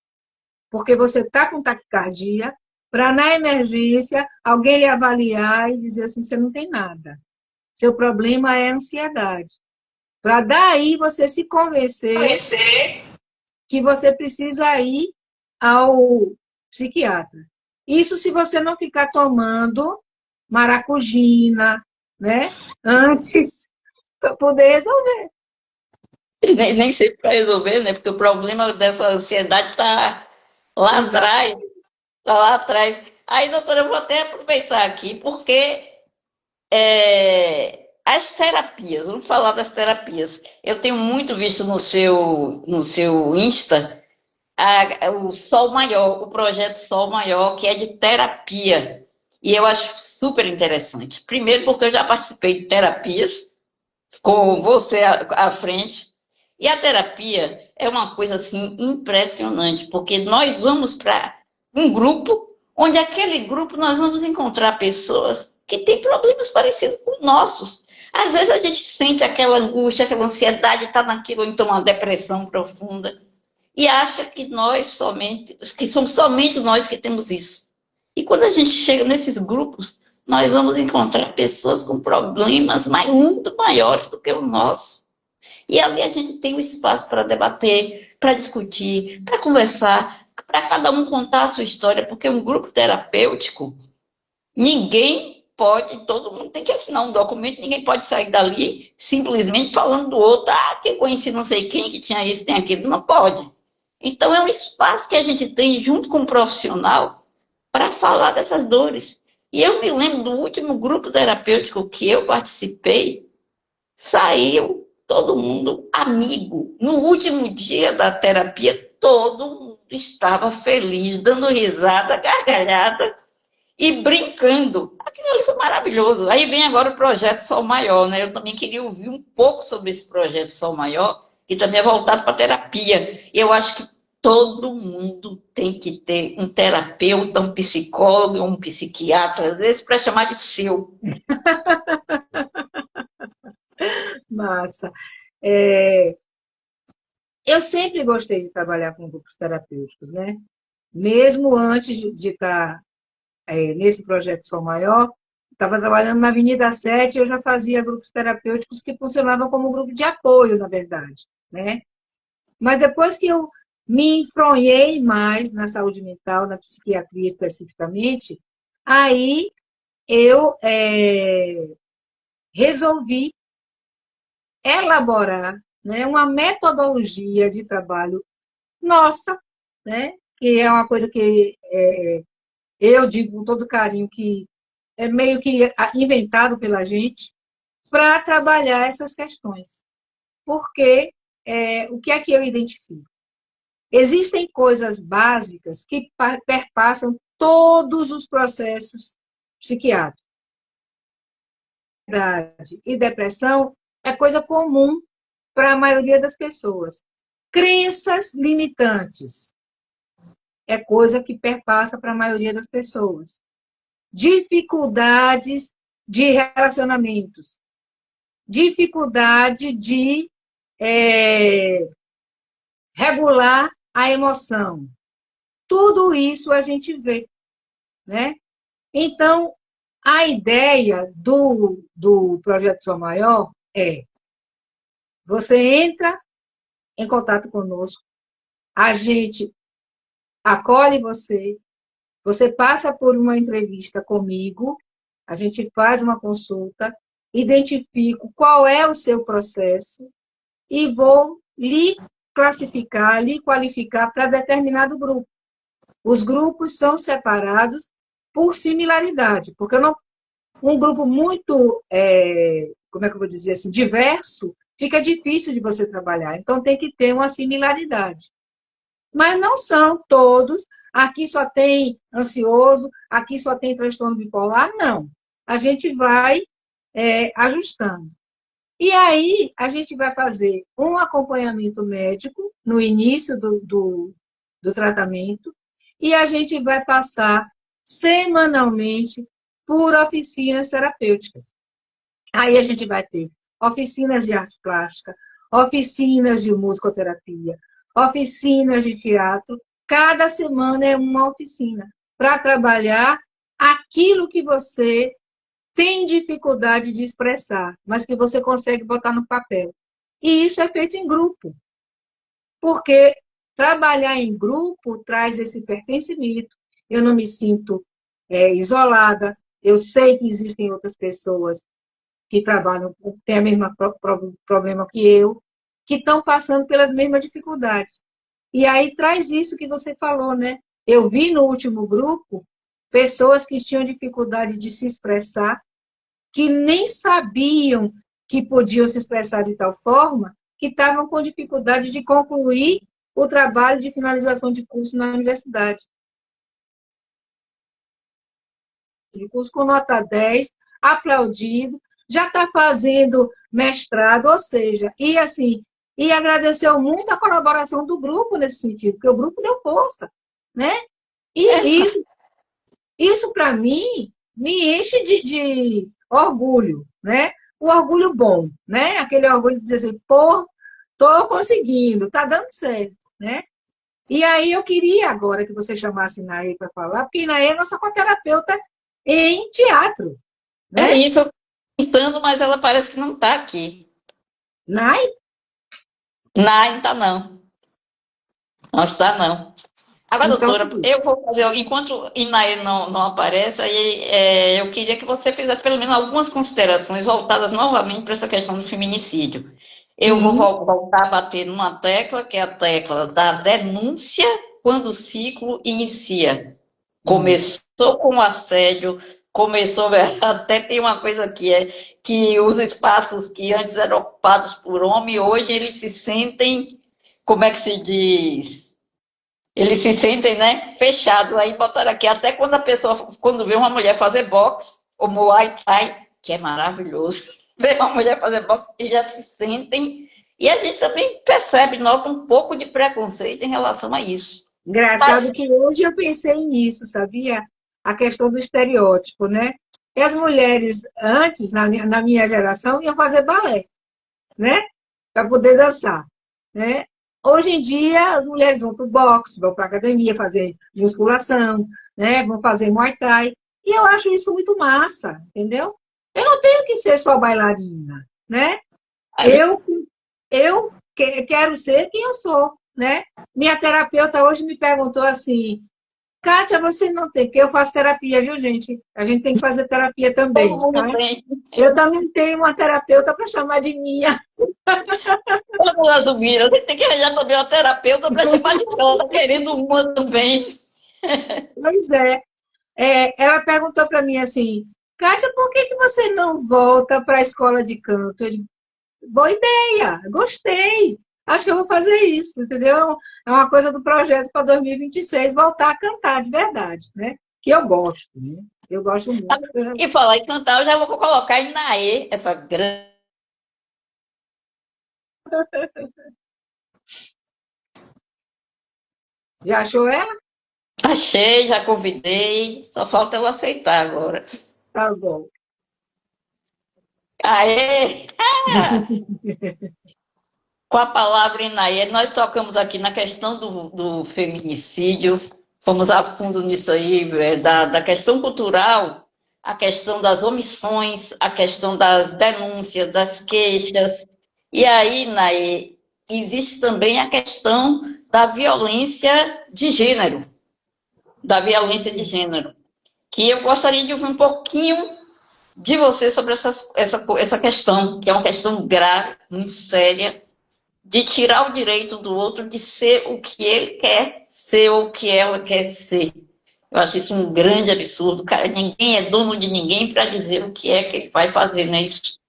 porque você está com taquicardia, para na emergência alguém lhe avaliar e dizer assim, você não tem nada. Seu problema é ansiedade. Para daí você se convencer que você precisa ir ao psiquiatra. Isso se você não ficar tomando maracujina, né? Antes para poder resolver. E nem sempre para resolver, né? Porque o problema dessa ansiedade está lá atrás. Está lá atrás. Aí, doutora, eu vou até aproveitar aqui, porque as terapias, vamos falar das terapias. Eu tenho muito visto no seu Insta o Sol Maior, o projeto Sol Maior, que é de terapia. E eu acho super interessante. Primeiro, porque eu já participei de terapias com você à frente. E a terapia é uma coisa assim impressionante, porque nós vamos para um grupo, onde aquele grupo nós vamos encontrar pessoas que têm problemas parecidos com os nossos. Às vezes a gente sente aquela angústia, aquela ansiedade, está naquilo, ou então uma depressão profunda, e acha que nós somente, que somos somente nós que temos isso. E quando a gente chega nesses grupos, nós vamos encontrar pessoas com problemas muito maiores do que o nosso. E ali a gente tem um espaço para debater, para discutir, para conversar, para cada um contar a sua história, porque um grupo terapêutico, ninguém pode, todo mundo tem que assinar um documento, ninguém pode sair dali simplesmente falando do outro, que eu conheci não sei quem que tinha isso, tem aquilo, não pode. Então é um espaço que a gente tem junto com o profissional para falar dessas dores. E eu me lembro do último grupo terapêutico que eu participei, saiu todo mundo amigo. No último dia da terapia, todo mundo estava feliz, dando risada, gargalhada e brincando. Aquilo ali foi maravilhoso. Aí vem agora o projeto Sol Maior, né? Eu também queria ouvir um pouco sobre esse projeto Sol Maior, que também é voltado para terapia. Eu acho que todo mundo tem que ter um terapeuta, um psicólogo, um psiquiatra, às vezes, para chamar de seu. Massa. Eu sempre gostei de trabalhar com grupos terapêuticos, né? Mesmo antes de estar nesse projeto Sol Maior, estava trabalhando na Avenida 7, eu já fazia grupos terapêuticos que funcionavam como grupo de apoio, na verdade, né? Mas depois que eu me enfronhei mais na saúde mental, na psiquiatria especificamente, aí eu resolvi elaborar, né, uma metodologia de trabalho nossa, né, que é uma coisa que eu digo com todo carinho que é meio que inventado pela gente, para trabalhar essas questões. Porque o que é que eu identifico? Existem coisas básicas que perpassam todos os processos psiquiátricos. Ansiedade e depressão é coisa comum para a maioria das pessoas. Crenças limitantes é coisa que perpassa para a maioria das pessoas. Dificuldades de relacionamentos, dificuldade de regular a emoção. Tudo isso a gente vê, né? Então, a ideia do Projeto Sol Maior é: você entra em contato conosco, a gente acolhe você, você passa por uma entrevista comigo, a gente faz uma consulta, identifico qual é o seu processo e vou lhe classificar, lhe qualificar para determinado grupo. Os grupos são separados por similaridade, porque um grupo muito, como é que eu vou dizer assim, diverso, fica difícil de você trabalhar. Então, tem que ter uma similaridade. Mas não são todos. Aqui só tem ansioso, aqui só tem transtorno bipolar. Não. A gente vai ajustando. E aí, a gente vai fazer um acompanhamento médico no início do tratamento e a gente vai passar semanalmente por oficinas terapêuticas. Aí a gente vai ter oficinas de arte plástica, oficinas de musicoterapia, oficinas de teatro. Cada semana é uma oficina para trabalhar aquilo que você tem dificuldade de expressar, mas que você consegue botar no papel. E isso é feito em grupo, porque trabalhar em grupo traz esse pertencimento. Eu não me sinto isolada, eu sei que existem outras pessoas que trabalham, têm o mesmo problema que eu, que estão passando pelas mesmas dificuldades. E aí traz isso que você falou, né? Eu vi no último grupo pessoas que tinham dificuldade de se expressar, que nem sabiam que podiam se expressar de tal forma, que estavam com dificuldade de concluir o trabalho de finalização de curso na universidade. De curso com nota 10, aplaudido, já está fazendo mestrado, ou seja, e assim, e agradeceu muito a colaboração do grupo nesse sentido, porque o grupo deu força, né? E isso para mim, me enche de orgulho, né? O orgulho bom, né? Aquele orgulho de dizer assim, pô, tô conseguindo, tá dando certo, né? E aí eu queria agora que você chamasse Naê para falar, porque Naê é nossa coterapeuta em teatro, É né? isso, eu tô tentando, mas ela parece que não está aqui. Naê, Não, está não. Não está não. Agora, então, doutora, eu vou fazer, enquanto Inaê não aparece, aí eu queria que você fizesse pelo menos algumas considerações voltadas novamente para essa questão do feminicídio. Eu vou sim, voltar a bater numa tecla, que é a tecla da denúncia quando o ciclo inicia. isso. Começou com o assédio, começou, até tem uma coisa que os espaços que antes eram ocupados por homem, hoje eles se sentem, como é que se diz? Eles se sentem, né, fechados. Aí botaram aqui, até quando a pessoa, quando vê uma mulher fazer boxe, ou Muay Thai, que é maravilhoso, vê uma mulher fazer boxe, e já se sentem. E a gente também percebe, nota um pouco de preconceito em relação a isso. Engraçado Mas, que hoje eu pensei nisso, sabia? A questão do estereótipo, né? E as mulheres, antes, na minha geração, iam fazer balé, né? Para poder dançar, né? Hoje em dia, as mulheres vão para o boxe, vão para a academia fazer musculação, né? Vão fazer Muay Thai. E eu acho isso muito massa, entendeu? Eu não tenho que ser só bailarina, né? Eu, eu quero ser quem eu sou, né? Minha terapeuta hoje me perguntou assim, Kátia, você não tem, porque eu faço terapia, viu, gente? A gente tem que fazer terapia todo também, mundo tá? tem. Eu também tenho uma terapeuta para chamar de minha. Todo mundo admira. Você tem que arranjar também uma terapeuta para chamar de ela, tá querendo uma também. Pois é. Ela perguntou para mim assim, Kátia, por que que você não volta para a escola de canto? Eu digo, boa ideia, gostei. Acho que eu vou fazer isso, entendeu? É uma coisa do projeto para 2026, voltar a cantar de verdade, né? Que eu gosto, né? Eu gosto muito. E falar em cantar, eu já vou colocar em Naê, essa grande. Já achou ela? Achei, já convidei, só falta eu aceitar agora. Tá bom. Aê! Com a palavra Inaê, nós tocamos aqui na questão do feminicídio, fomos a fundo nisso aí, da questão cultural, a questão das omissões, a questão das denúncias, das queixas. E aí, Inaê, existe também a questão da violência de gênero, da violência de gênero, que eu gostaria de ouvir um pouquinho de você sobre essa questão, que é uma questão grave, muito séria, de tirar o direito do outro de ser o que ele quer ser ou o que ela quer ser. Eu acho isso um grande absurdo. Cara, ninguém é dono de ninguém para dizer o que é que ele vai fazer, não é isso?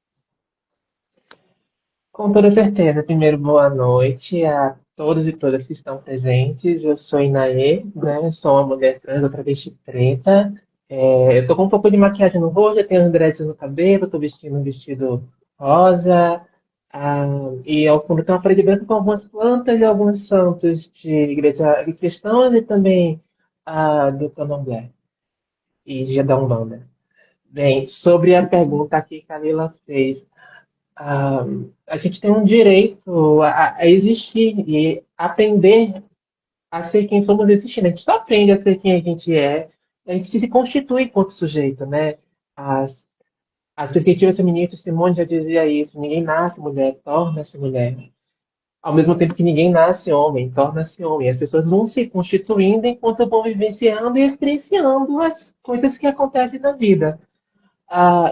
Com toda certeza. Primeiro, boa noite a todos e todas que estão presentes. Eu sou Inaê, né? Sou uma mulher trans, travesti preta. Eu tô com um pouco de maquiagem no rosto, eu tenho os dreads no cabelo, tô vestindo um vestido rosa. Ah, e ao fundo tem uma parede branca com algumas plantas e alguns santos de igreja cristãos e também do Candomblé e de da Umbanda. Bem, sobre a pergunta que a Camila fez, ah, a gente tem um direito a existir e aprender a ser quem somos existindo. A gente só aprende a ser quem a gente se constitui enquanto sujeito, né? As, as perspectivas feministas, Simone já dizia isso, ninguém nasce mulher, torna-se mulher. Ao mesmo tempo que ninguém nasce homem, torna-se homem. As pessoas vão se constituindo enquanto vão vivenciando e experienciando as coisas que acontecem na vida.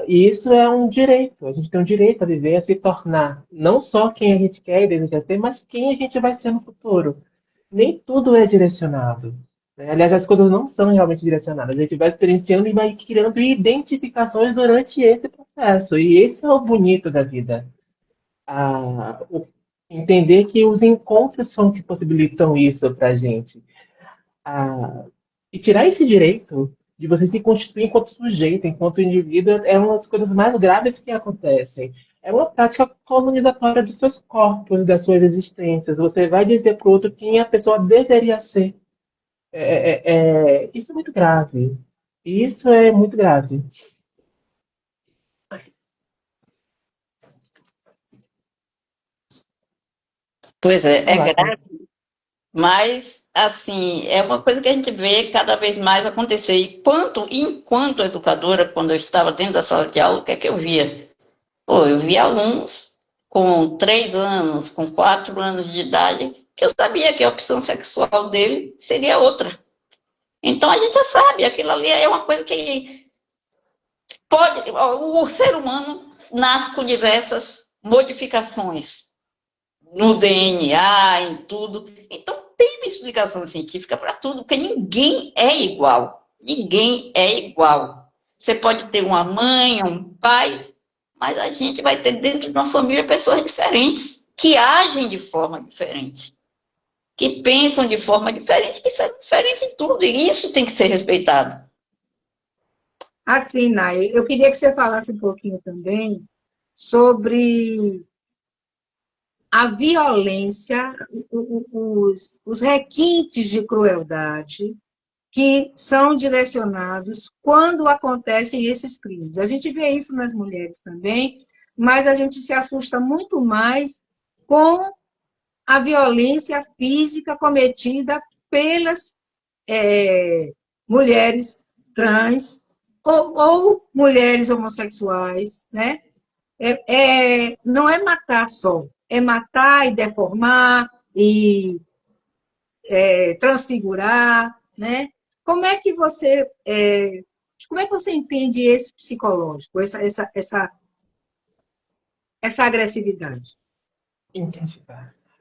E isso é um direito. A gente tem um direito a viver, a se tornar não só quem a gente quer e deseja ser, mas quem a gente vai ser no futuro. Nem tudo é direcionado, né? Aliás, as coisas não são realmente direcionadas. A gente vai experienciando e vai criando identificações durante esse processo. E esse é o bonito da vida. Entender que os encontros são que possibilitam isso para a gente. E tirar esse direito de você se constituir enquanto sujeito, enquanto indivíduo, é uma das coisas mais graves que acontecem. É uma prática colonizatória dos seus corpos, das suas existências. Você vai dizer para o outro quem a pessoa deveria ser. Isso é muito grave. Isso é muito grave. Pois é, é Olá, grave, mas assim, é uma coisa que a gente vê cada vez mais acontecer. Enquanto educadora, quando eu estava dentro da sala de aula, o que é que eu via? Pô, eu via alunos com 3 anos, com 4 anos de idade, que eu sabia que a opção sexual dele seria outra. Então a gente já sabe, aquilo ali é uma coisa que pode. O ser humano nasce com diversas modificações no DNA, em tudo. Então tem uma explicação científica para tudo, porque ninguém é igual. Ninguém é igual. Você pode ter uma mãe, um pai, mas a gente vai ter dentro de uma família pessoas diferentes, que agem de forma diferente, que pensam de forma diferente, que são diferentes em tudo, e isso tem que ser respeitado. Assim, Nai, eu queria que você falasse um pouquinho também sobre a violência, os requintes de crueldade que são direcionados quando acontecem esses crimes. A gente vê isso nas mulheres também, mas a gente se assusta muito mais com a violência física cometida pelas mulheres trans ou mulheres homossexuais, né? Não é matar só, é matar e deformar e transfigurar, né? Como é que você como é que você entende esse psicológico, essa agressividade? entendi.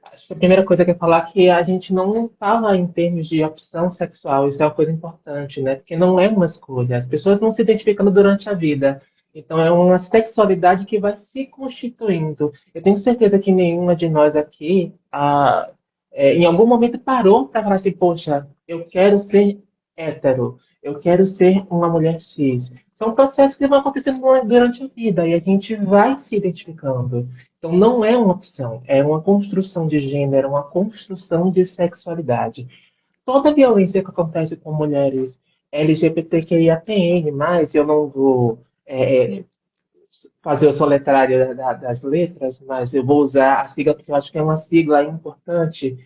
Acho que a primeira coisa que eu ia falar é que a gente não fala em termos de opção sexual, isso é uma coisa importante, né? Porque não é uma escolha. As pessoas vão se identificando durante a vida. Então é uma sexualidade que vai se constituindo. Eu tenho certeza que nenhuma de nós aqui, em algum momento parou para falar assim, poxa, eu quero ser hétero, eu quero ser uma mulher cis. São processos que vão acontecendo durante a vida e a gente vai se identificando. Então, não é uma opção, é uma construção de gênero, uma construção de sexualidade. Toda violência que acontece com mulheres LGBTQIAPN+, eu não vou Sim. fazer o soletrário das letras, mas eu vou usar a sigla porque eu acho que é uma sigla importante.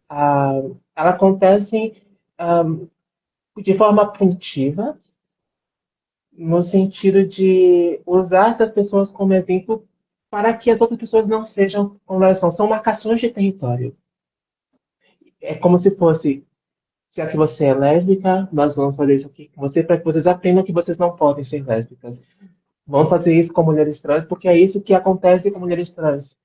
Ah, ela acontece ah, de forma punitiva, no sentido de usar essas pessoas como exemplo para que as outras pessoas não sejam como elas são. São marcações de território. É como se fosse, já que você é lésbica, nós vamos fazer isso aqui com você para que vocês aprendam que vocês não podem ser lésbicas. Vamos fazer isso com mulheres trans, porque é isso que acontece com mulheres trans.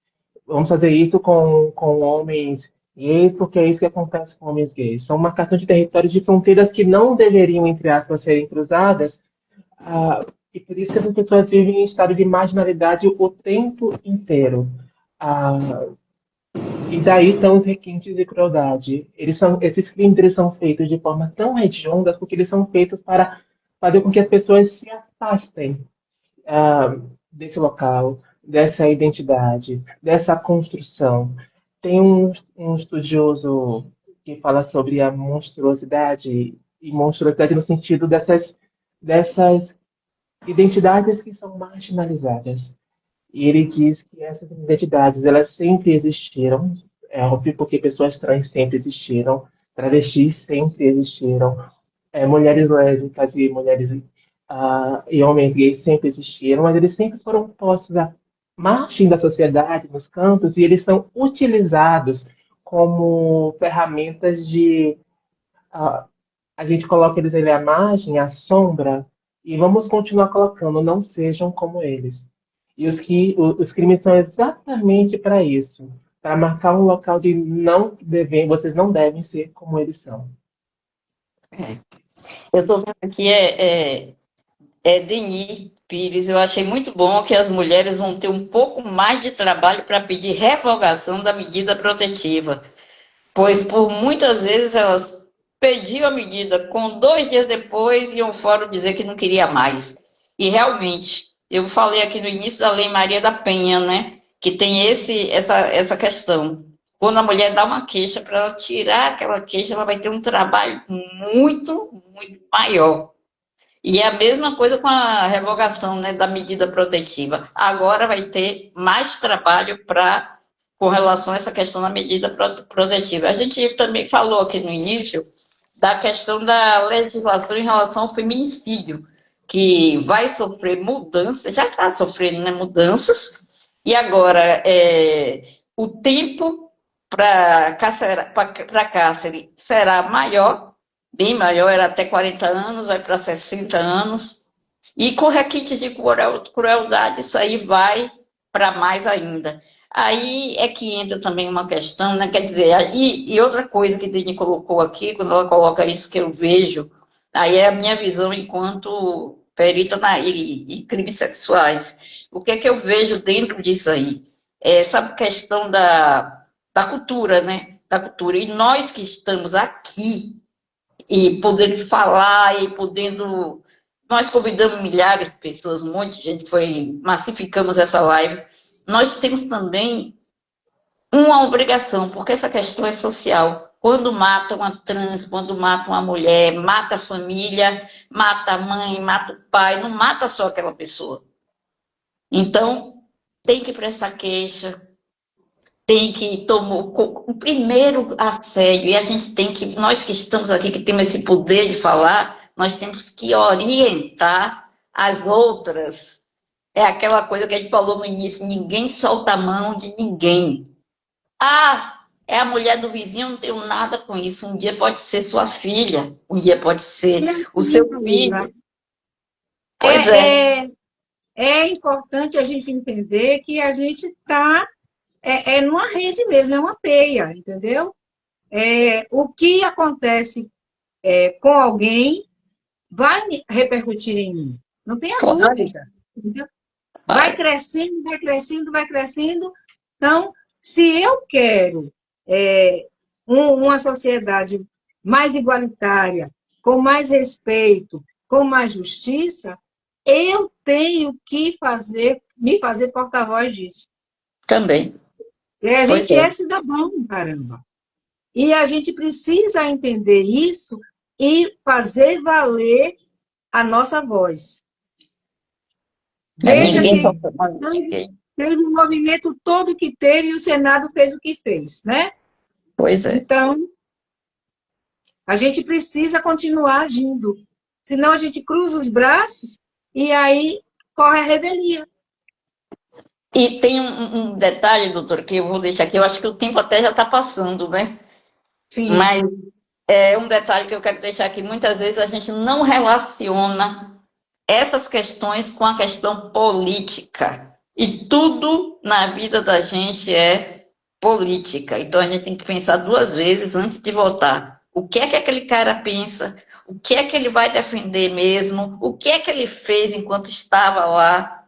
Vamos fazer isso com homens gays, porque é isso que acontece com homens gays. São marcações de territórios de fronteiras que não deveriam, entre aspas, serem cruzadas, e por isso que as pessoas vivem em estado de marginalidade o tempo inteiro. Ah, e daí estão os requintes de crueldade. Esses crimes eles são feitos de forma tão hedionda porque eles são feitos para fazer com que as pessoas se afastem ah, desse local, dessa identidade, dessa construção. Tem um estudioso que fala sobre a monstruosidade, e monstruosidade no sentido dessas identidades que são marginalizadas. E ele diz que essas identidades, elas sempre existiram, é óbvio, porque pessoas trans sempre existiram, travestis sempre existiram, mulheres lésbicas e mulheres e homens gays sempre existiram, mas eles sempre foram postos à margem da sociedade, nos campos, e eles são utilizados como ferramentas de. ah, a gente coloca eles ali à margem, à sombra, e vamos continuar colocando, não sejam como eles. E os crimes são exatamente para isso, para marcar um local de não devem, vocês não devem ser como eles são. Eu estou vendo aqui, é Deni Pires. Eu achei muito bom que as mulheres vão ter um pouco mais de trabalho para pedir revogação da medida protetiva, pois por muitas vezes elas pediam a medida, com 2 dias depois iam fora dizer que não queria mais. E realmente, eu falei aqui no início da Lei Maria da Penha, né, que tem essa questão. Quando a mulher dá uma queixa, para ela tirar aquela queixa, ela vai ter um trabalho muito, muito maior. E é a mesma coisa com a revogação, né, da medida protetiva. Agora vai ter mais trabalho com relação a essa questão da medida protetiva. A gente também falou aqui no início da questão da legislação em relação ao feminicídio, que vai sofrer mudanças, já está sofrendo, né, mudanças, e agora o tempo para cárcere será maior, bem maior, era até 40 anos, vai para 60 anos. E com requinte de crueldade, isso aí vai para mais ainda. Aí é que entra também uma questão, né? Quer dizer, e outra coisa que a Dani colocou aqui, quando ela coloca isso que eu vejo, aí é a minha visão enquanto perita em crimes sexuais. O que é que eu vejo dentro disso aí? Essa questão da cultura, né? Da cultura. E nós que estamos aqui, e podendo falar, e podendo. Nós convidamos milhares de pessoas, um monte de gente massificamos essa live. Nós temos também uma obrigação, porque essa questão é social. Quando mata uma trans, quando mata uma mulher, mata a família, mata a mãe, mata o pai, não mata só aquela pessoa. Então, tem que prestar queixa, tem que tomar o primeiro assédio, e a gente tem que, nós que estamos aqui, que temos esse poder de falar, nós temos que orientar as outras. É aquela coisa que a gente falou no início, ninguém solta a mão de ninguém. Ah, é a mulher do vizinho, eu não tenho nada com isso. Um dia pode ser sua filha, um dia pode ser o seu filho. Pois é importante a gente entender que a gente está numa rede mesmo, é uma teia, entendeu? O que acontece com alguém vai repercutir em mim, não tenha dúvida. Entendeu? Vai crescendo, vai crescendo, vai crescendo. Então, se eu quero uma sociedade mais igualitária, com mais respeito, com mais justiça, eu tenho que me fazer porta-voz disso. Também. A gente é cidadão, caramba. E a gente precisa entender isso e fazer valer a nossa voz. Veja que teve um movimento todo que teve e o Senado fez o que fez, né? Pois é. Então, a gente precisa continuar agindo. Senão a gente cruza os braços e aí corre a revelia. E tem um detalhe, doutor, que eu vou deixar aqui. Eu acho que o tempo até já está passando, né? Sim. Mas é um detalhe que eu quero deixar aqui. Muitas vezes a gente não relaciona essas questões com a questão política. E tudo na vida da gente é política. Então a gente tem que pensar 2 vezes antes de votar. O que é que aquele cara pensa? O que é que ele vai defender mesmo? O que é que ele fez enquanto estava lá?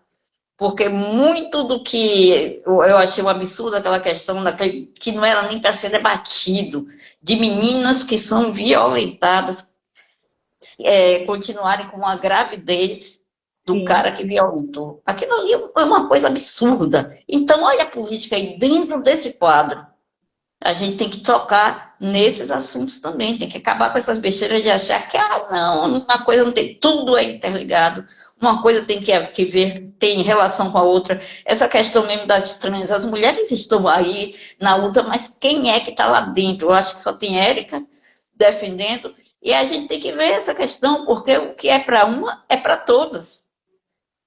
Porque muito do que eu achei um absurdo, aquela questão que não era nem para ser debatido, de meninas que são violentadas. continuarem com a gravidez do Sim. cara que violentou. Aquilo ali é uma coisa absurda. Então, olha a política aí dentro desse quadro. A gente tem que tocar nesses assuntos também, tem que acabar com essas besteiras de achar que, não, uma coisa não tem, tudo é interligado, uma coisa tem que ver, tem relação com a outra. Essa questão mesmo das trans, as mulheres estão aí na luta, mas quem é que está lá dentro? Eu acho que só tem Érica defendendo, e a gente tem que ver essa questão, porque o que é para uma é para todas.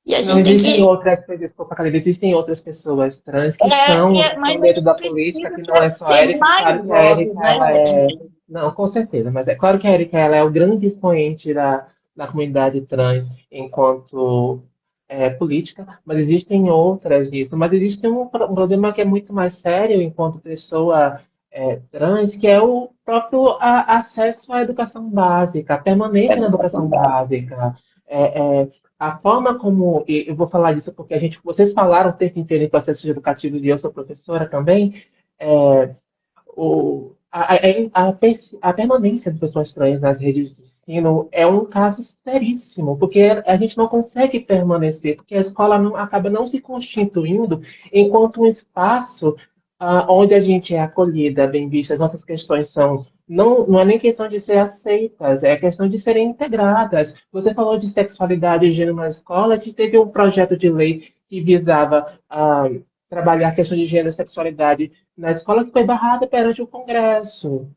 E a Não gente tem existem que. outras, desculpa, Karina, existem outras pessoas trans que estão Mas dentro da política, precisa que não é só a ter Érica. mais Claro que a vozes, Érica, né, ela é. gente? Não, com certeza, mas é claro que a Érica, ela é o grande expoente da comunidade trans enquanto política, mas existem outras disso. Mas existe um problema que é muito mais sério enquanto pessoa trans, que é o próprio acesso à educação básica, a permanência na educação básica. É, é, a forma como, e eu vou falar disso porque vocês falaram o tempo inteiro em processos educativos e eu sou professora também, é, a permanência de pessoas trans nas redes de ensino é um caso seríssimo, porque a gente não consegue permanecer, porque a escola acaba não se constituindo enquanto um espaço onde a gente é acolhida, bem vista, as nossas questões são. Não é nem questão de ser aceitas, é questão de serem integradas. Você falou de sexualidade e gênero na escola, que teve um projeto de lei que visava trabalhar a questão de gênero e sexualidade na escola que foi barrada perante o Congresso.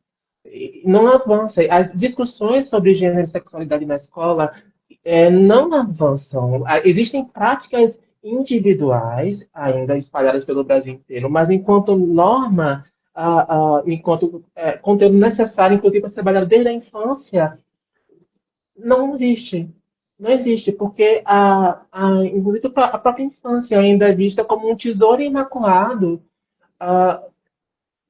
Não avança. As discussões sobre gênero e sexualidade na escola não avançam. Existem práticas individuais ainda espalhadas pelo Brasil inteiro, mas enquanto norma, enquanto conteúdo necessário, inclusive para ser trabalhado desde a infância, não existe. Não existe, porque inclusive a própria infância ainda é vista como um tesouro imaculado, ah,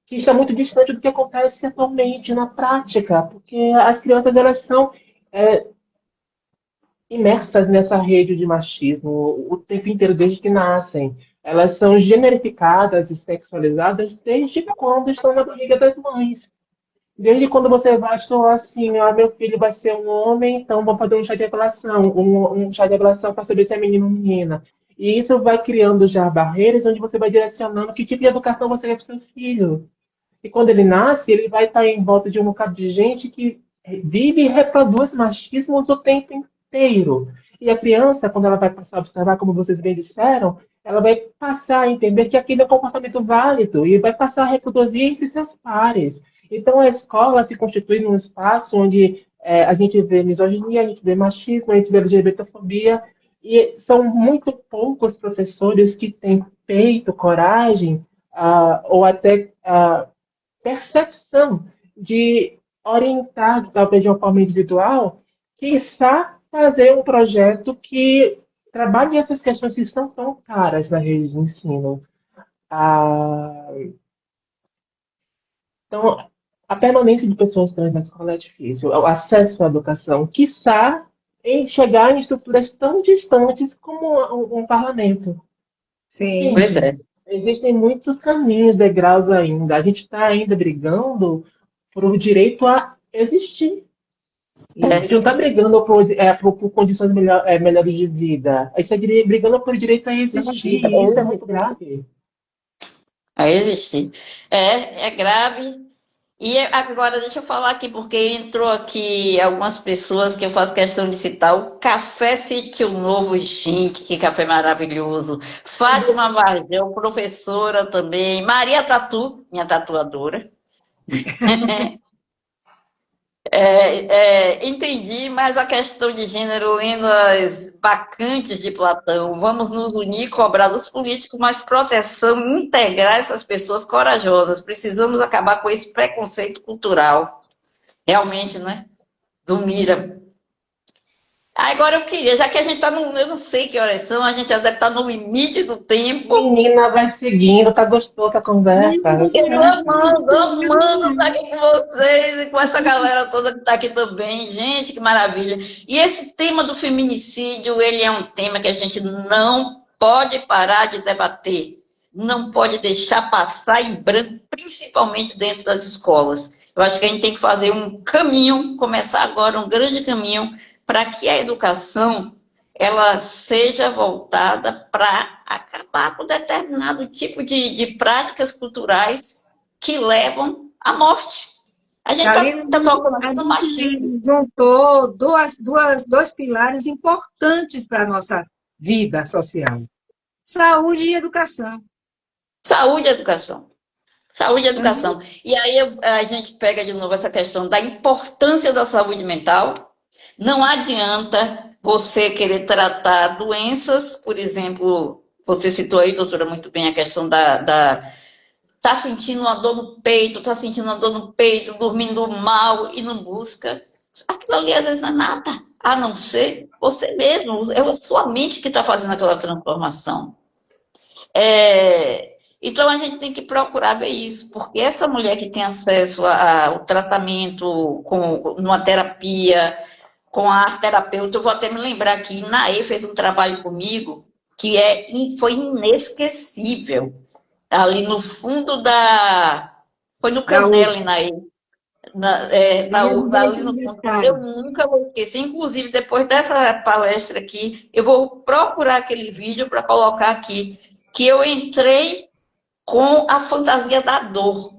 que está muito distante do que acontece atualmente na prática, porque as crianças elas são é, imersas nessa rede de machismo o tempo inteiro, desde que nascem. Elas são generificadas e sexualizadas desde quando estão na barriga das mães. Desde quando você vai falar assim, meu filho vai ser um homem, então vou fazer um chá de revelação, um chá de revelação para saber se é menino ou menina. E isso vai criando já barreiras onde você vai direcionando que tipo de educação você quer para seu filho. E quando ele nasce, ele vai estar em volta de um bocado de gente que vive e reproduz machismos o tempo inteiro. E a criança, quando ela vai passar a observar, como vocês bem disseram, ela vai passar a entender que aquilo é um comportamento válido e vai passar a reproduzir entre seus pares. Então, a escola se constitui num espaço onde a gente vê misoginia, a gente vê machismo, a gente vê LGBTfobia, e são muito poucos professores que têm peito, coragem, ou até percepção de orientar, talvez de uma forma individual, quiçá fazer um projeto que trabalhe essas questões que são tão caras na rede de ensino. Ah, então, a permanência de pessoas trans na escola é difícil, o acesso à educação, quiçá em chegar em estruturas tão distantes como um parlamento. Sim. Pois Entende? é. Existem muitos caminhos, degraus ainda. A gente está ainda brigando por o direito a existir. A gente não Isso. está brigando por condições melhores de vida. A gente está brigando por direito a existir. E isso é muito grave. A existir. É grave. E agora deixa eu falar aqui, porque entrou aqui algumas pessoas que eu faço questão de citar. O Café Sítio Novo, gente, que café maravilhoso. Fátima Vargel, professora também. Maria Tatu, minha tatuadora. Entendi, mas a questão de gênero, lendo as bacantes de Platão, vamos nos unir, cobrar dos políticos mais proteção e integrar essas pessoas corajosas. Precisamos acabar com esse preconceito cultural. Realmente, né? Zumira. Agora eu queria, já que a gente está no. Eu não sei que horas são, a gente já deve estar no limite do tempo. Menina, vai seguindo, tá gostosa a conversa. Eu amando estar aqui com vocês e com essa galera toda que está aqui também. Gente, que maravilha. E esse tema do feminicídio, ele é um tema que a gente não pode parar de debater. Não pode deixar passar em branco, principalmente dentro das escolas. Eu acho que a gente tem que fazer um caminho, começar agora um grande caminho, para que a educação ela seja voltada para acabar com determinado tipo de práticas culturais que levam à morte. A gente Ali está tocando a aqui no machismo. gente juntou dois pilares importantes para a nossa vida social: saúde e educação. Saúde e educação. Saúde e Uhum. educação. E aí a gente pega de novo essa questão da importância da saúde mental. Não adianta você querer tratar doenças, por exemplo, você citou aí, doutora, muito bem a questão tá sentindo uma dor no peito, tá sentindo uma dor no peito, dormindo mal e não busca. Aquilo ali às vezes não é nada, a não ser você mesmo, é a sua mente que está fazendo aquela transformação. Então a gente tem que procurar ver isso, porque essa mulher que tem acesso ao tratamento com uma terapia, com a arte terapeuta, eu vou até me lembrar que Inaê fez um trabalho comigo que foi inesquecível. Ali no fundo da. Foi no Da Canela, Inaê. da residência Ali no fundo. Eu universitária. nunca vou esquecer. Inclusive, depois dessa palestra aqui, eu vou procurar aquele vídeo para colocar aqui. Que eu entrei com a fantasia da dor.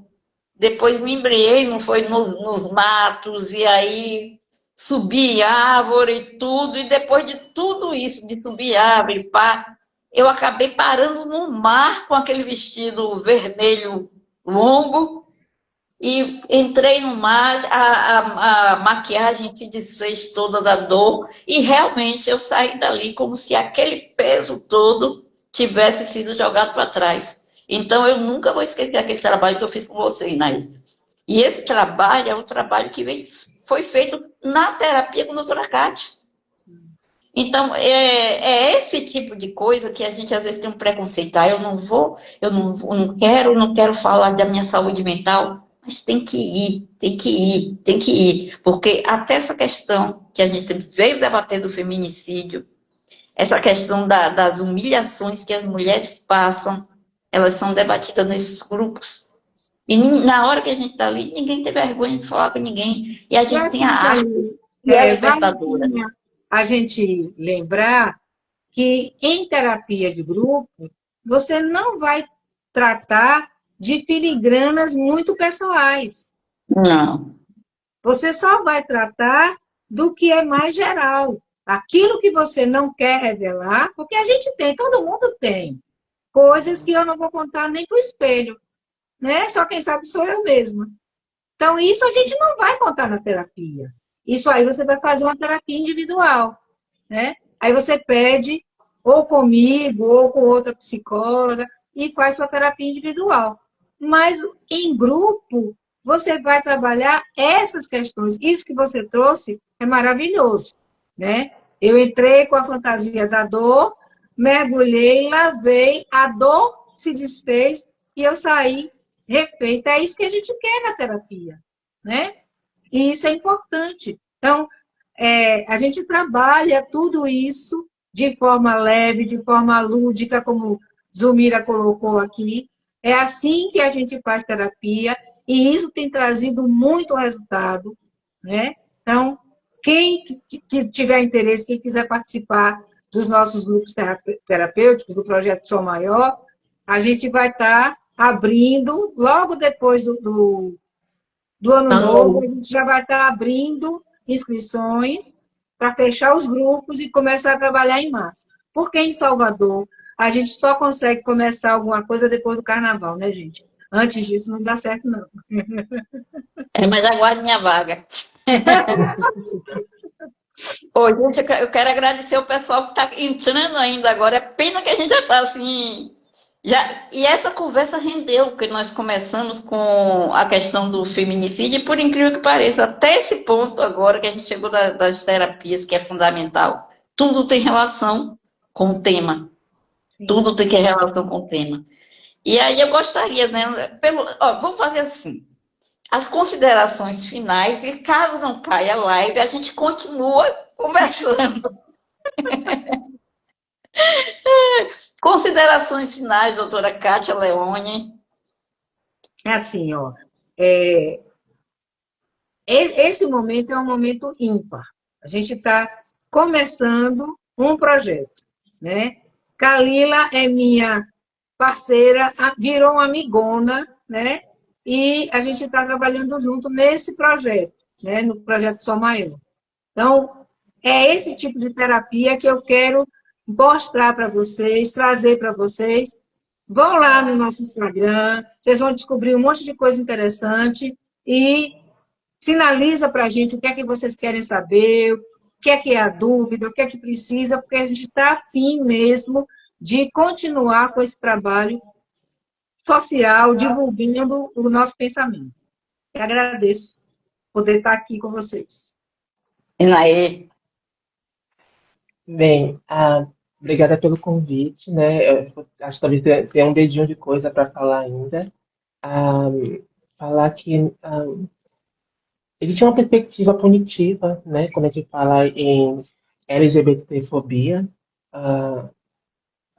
Depois me embriei, não foi nos matos, e aí subi árvore e tudo, e depois de tudo isso, de subir árvore, pá, eu acabei parando no mar com aquele vestido vermelho longo, e entrei no mar, a maquiagem se desfez toda da dor, e realmente eu saí dali como se aquele peso todo tivesse sido jogado para trás. Então eu nunca vou esquecer aquele trabalho que eu fiz com você, Inaí. E esse trabalho é um trabalho que foi feito na terapia com a doutora Cátia. Então, é esse tipo de coisa que a gente às vezes tem um preconceito. Eu não vou, eu não quero falar da minha saúde mental, mas tem que ir, tem que ir, tem que ir. Porque até essa questão que a gente veio debater do feminicídio, essa questão das humilhações que as mulheres passam, elas são debatidas nesses grupos. E na hora que a gente está ali, ninguém tem vergonha de falar com ninguém. E a E gente tem a assim, arte Thaís, que é vale a libertadora. pena a gente lembrar que em terapia de grupo, você não vai tratar de filigranas muito pessoais. Não. Você só vai tratar do que é mais geral. Aquilo que você não quer revelar, porque a gente tem, todo mundo tem, coisas que eu não vou contar nem para o espelho, né? Só quem sabe sou eu mesma. Então, isso a gente não vai contar na terapia. Isso aí você vai fazer uma terapia individual, né? Aí você pede, ou comigo, ou com outra psicóloga, e faz sua terapia individual. Mas em grupo, você vai trabalhar essas questões. Isso que você trouxe é maravilhoso, né? Eu entrei com a fantasia da dor, mergulhei, lavei, a dor se desfez e eu saí refeita. É isso que a gente quer na terapia, né? E isso é importante. Então, a gente trabalha tudo isso de forma leve, de forma lúdica, como Zulmira colocou aqui. É assim que a gente faz terapia e isso tem trazido muito resultado, né? Então, quem que tiver interesse, quem quiser participar dos nossos grupos terapêuticos, do projeto Som Maior, a gente vai estar abrindo, logo depois do ano novo, a gente já vai estar abrindo inscrições para fechar os grupos e começar a trabalhar em março. Porque em Salvador, a gente só consegue começar alguma coisa depois do carnaval, né, gente? Antes disso não dá certo, não. Mas aguarde minha vaga. Ô, gente, eu quero agradecer o pessoal que está entrando ainda agora. É pena que a gente já está assim. E essa conversa rendeu, porque nós começamos com a questão do feminicídio, e por incrível que pareça, até esse ponto agora que a gente chegou das terapias, que é fundamental, tudo tem relação com o tema. Sim. Tudo tem relação com o tema. E aí eu gostaria, né? Vamos fazer assim. As considerações finais, e caso não caia a live, a gente continua conversando. Considerações finais, doutora Kátia Leone. É assim, ó. Esse momento é um momento ímpar. A gente está começando um projeto, né? Kalila é minha parceira, virou uma amigona, né? E a gente está trabalhando junto nesse projeto, né? No projeto Sol Maior. Então, é esse tipo de terapia que eu quero mostrar para vocês, trazer para vocês. Vão lá no nosso Instagram, vocês vão descobrir um monte de coisa interessante e sinaliza para a gente o que é que vocês querem saber, o que é a dúvida, o que é que precisa, porque a gente está afim mesmo de continuar com esse trabalho social, divulgando o nosso pensamento. Eu agradeço poder estar aqui com vocês. Enaê, Bem, obrigada pelo convite, né? Acho que talvez tenha um dedinho de coisa para falar ainda. Ah, falar que existe uma perspectiva punitiva, né? Quando a gente fala em LGBTfobia, ah,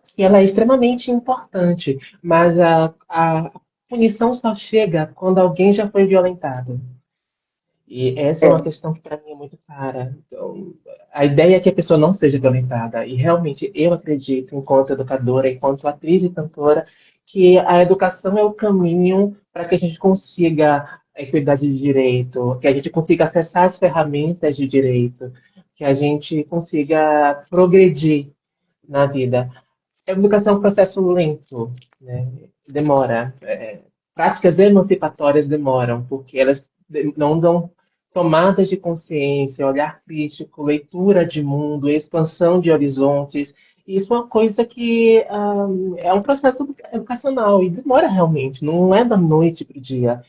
que ela é extremamente importante, mas a punição só chega quando alguém já foi violentado. E essa é uma questão que para mim é muito clara. Então, a ideia é que a pessoa não seja violentada. E realmente eu acredito, enquanto educadora, enquanto atriz e cantora, que a educação é o caminho para que a gente consiga a equidade de direito, que a gente consiga acessar as ferramentas de direito, que a gente consiga progredir na vida. A educação é um processo lento, né? Demora. Práticas emancipatórias demoram, porque elas não dão tomadas de consciência, olhar crítico, leitura de mundo, expansão de horizontes. Isso é uma coisa que é um processo educacional e demora realmente, não é da noite para o dia.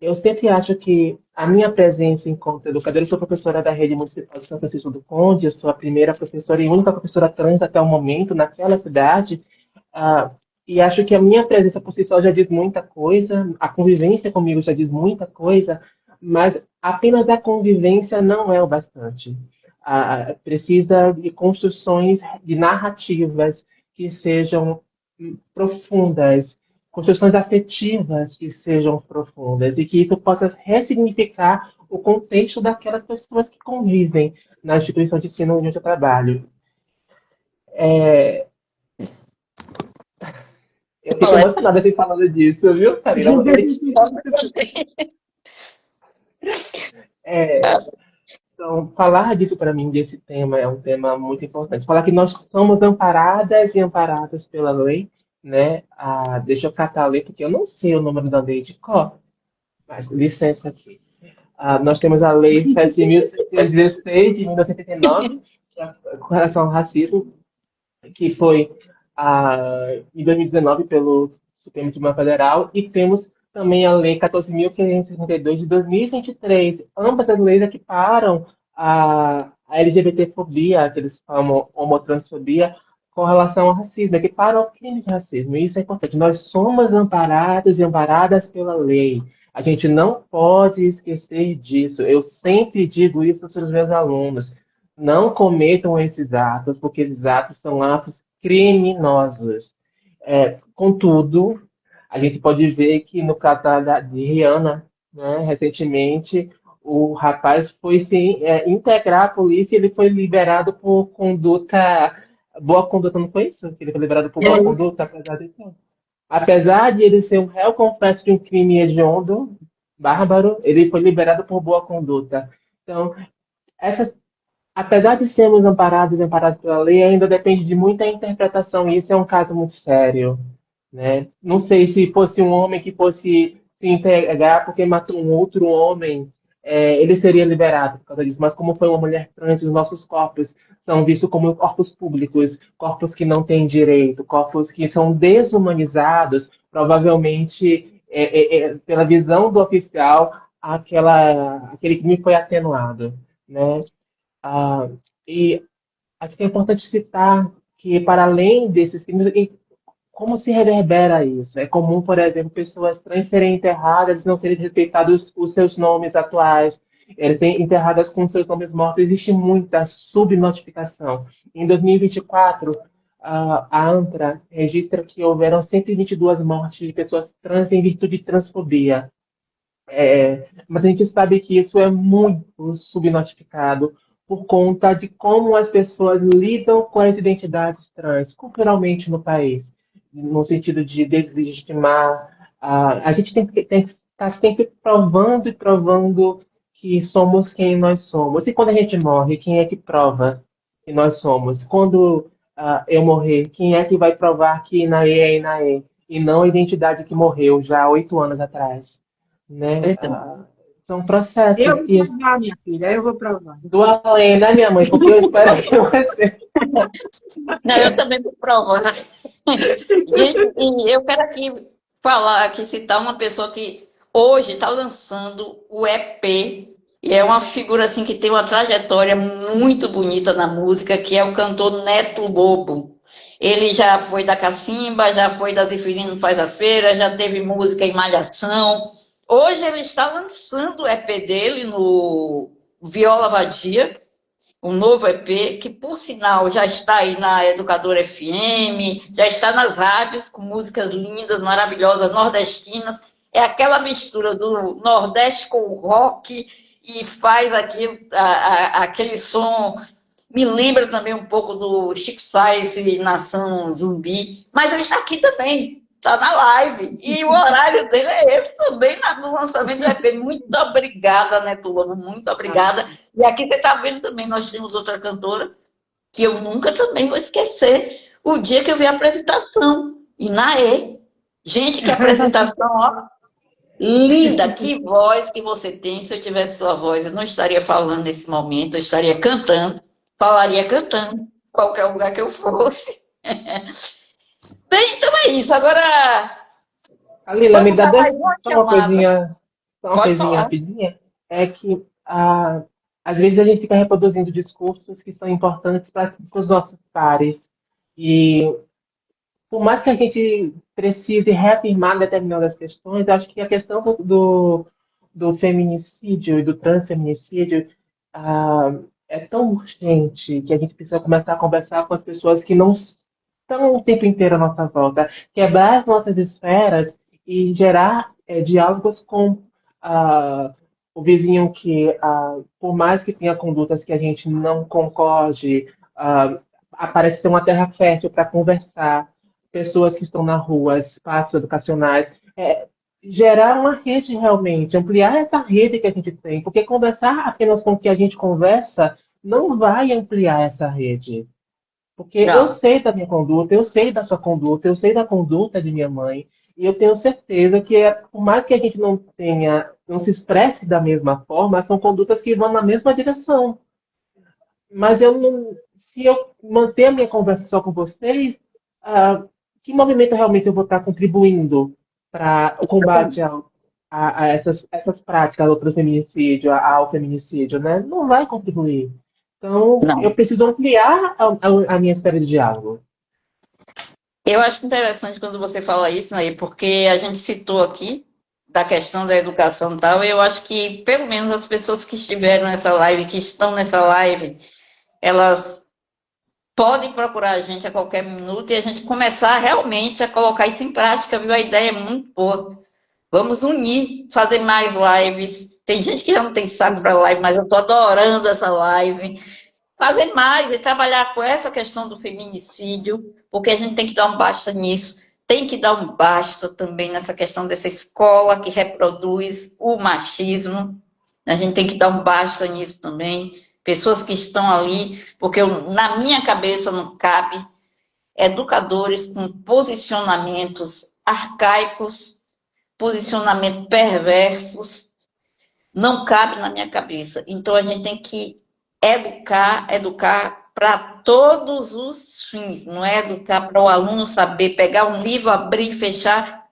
Eu sempre acho que a minha presença enquanto educadora, eu sou professora da Rede Municipal de São Francisco do Conde, eu sou a primeira professora e única professora trans até o momento naquela cidade, e acho que a minha presença por si só já diz muita coisa, a convivência comigo já diz muita coisa, mas apenas a convivência não é o bastante. Precisa de construções, de narrativas que sejam profundas, construções afetivas que sejam profundas e que isso possa ressignificar o contexto daquelas pessoas que convivem na instituição de ensino onde eu trabalho. Eu fico emocionada assim falando disso, viu, Karina? Então, falar disso para mim, desse tema, é um tema muito importante. Falar que nós somos amparadas e amparadas pela lei, né? Deixa eu catar a lei, porque eu não sei o número da lei de cor, mas licença aqui. Nós temos a Lei 7.616 de 1989, com relação ao racismo, que foi em 2019 pelo Supremo Tribunal Federal, e temos também a Lei 14.552 de 2023. Ambas as leis equiparam a LGBTfobia, que eles chamam homotransfobia, com relação ao racismo, equiparam ao crime de racismo. E isso é importante. Nós somos amparados e amparadas pela lei. A gente não pode esquecer disso. Eu sempre digo isso para os meus alunos. Não cometam esses atos, porque esses atos são atos criminosos. Contudo, a gente pode ver que no caso de Rihanna, né, recentemente, o rapaz foi se integrar à polícia e ele foi liberado por conduta, boa conduta, não foi isso? Que ele foi liberado por boa conduta, apesar de ele ser um réu confesso de um crime hediondo, bárbaro, ele foi liberado por boa conduta. Então, essas apesar de sermos amparados e amparados pela lei, ainda depende de muita interpretação, e isso é um caso muito sério, né? Não sei se fosse um homem que fosse se entregar porque matou um outro homem, ele seria liberado por causa disso, mas como foi uma mulher trans, os nossos corpos são vistos como corpos públicos, corpos que não têm direito, corpos que são desumanizados, provavelmente, pela visão do oficial, aquele crime foi atenuado, né? Ah, e acho que é importante citar que, para além desses crimes, como se reverbera isso? É comum, por exemplo, pessoas trans serem enterradas e não serem respeitados os seus nomes atuais, eles serem enterradas com seus nomes mortos. Existe muita subnotificação. Em 2024, a ANTRA registra que houveram 122 mortes de pessoas trans em virtude de transfobia. Mas a gente sabe que isso é muito subnotificado por conta de como as pessoas lidam com as identidades trans culturalmente no país, no sentido de deslegitimar. A gente tem que estar sempre provando e provando que somos quem nós somos. E quando a gente morre, quem é que prova que nós somos? Quando eu morrer, quem é que vai provar que Inaê é Inaê? E não a identidade que morreu já há 8 anos atrás, né? Verdade. São processos Eu vou que provar, minha filha, eu vou provar. do além da minha mãe, porque eu espero que você. Não, eu também vou provar. Gente, e eu quero aqui falar, aqui citar uma pessoa que hoje está lançando o EP, e é uma figura assim que tem uma trajetória muito bonita na música, que é o cantor Neto Lobo. Ele já foi da Cacimba, já foi da Zefirino Faz a Feira, já teve música em Malhação. Hoje ele está lançando o EP dele no Viola Vadia, um novo EP, que por sinal já está aí na Educadora FM, já está nas rádios com músicas lindas, maravilhosas, nordestinas. É aquela mistura do Nordeste com o rock e faz aquele som. Me lembra também um pouco do Chico Sainz e Nação Zumbi, mas ele está aqui também, está na live. E o horário dele é esse também, no lançamento do EP. Muito obrigada, Neto Lobo, muito obrigada. E aqui você está vendo também, nós temos outra cantora, que eu nunca também vou esquecer, o dia que eu vi a apresentação, Inaê. Gente, que apresentação, ó, linda, que voz que você tem. Se eu tivesse sua voz, eu não estaria falando nesse momento, eu estaria cantando, falaria cantando, qualquer lugar que eu fosse. Bem, então é isso. Agora, Alila, me vamos dá para mais uma só uma chamada. coisinha, só uma Pode coisinha falar. rapidinha. É que às vezes a gente fica reproduzindo discursos que são importantes para os nossos pares. E por mais que a gente precise reafirmar determinadas questões, acho que a questão do feminicídio e do transfeminicídio é tão urgente que a gente precisa começar a conversar com as pessoas que não estão o tempo inteiro à nossa volta, quebrar as nossas esferas e gerar diálogos com ah, o vizinho que, por mais que tenha condutas que a gente não concorde, parece ser uma terra fértil para conversar, pessoas que estão na rua, espaços educacionais, gerar uma rede realmente, ampliar essa rede que a gente tem, porque conversar apenas com o que a gente conversa não vai ampliar essa rede. Porque eu Não, sei da minha conduta, eu sei da sua conduta, eu sei da conduta de minha mãe, e eu tenho certeza que, por mais que a gente não se expresse da mesma forma, são condutas que vão na mesma direção. Mas eu não, se eu manter a minha conversa só com vocês, ah, que movimento realmente eu vou estar contribuindo para o combate a essas práticas ao transfeminicídio, ao feminicídio, né? Não vai contribuir. Então, eu não. preciso ampliar a minha esfera de diálogo. Eu acho interessante quando você fala isso aí, porque a gente citou aqui da questão da educação e tal, e eu acho que pelo menos as pessoas que estiveram nessa live, que estão nessa live, elas podem procurar a gente a qualquer minuto e a gente começar realmente a colocar isso em prática, viu? A ideia é muito boa. Vamos unir, fazer mais lives. Tem gente que já não tem saco para live, mas eu estou adorando essa live. Fazer mais e trabalhar com essa questão do feminicídio, porque a gente tem que dar um basta nisso. Tem que dar um basta também nessa questão dessa escola que reproduz o machismo. A gente tem que dar um basta nisso também. Pessoas que estão ali, porque na minha cabeça não cabe educadores com posicionamentos arcaicos, posicionamentos perversos, não cabe na minha cabeça. Então a gente tem que educar para todos os fins, não é educar para o aluno saber pegar um livro, abrir e fechar.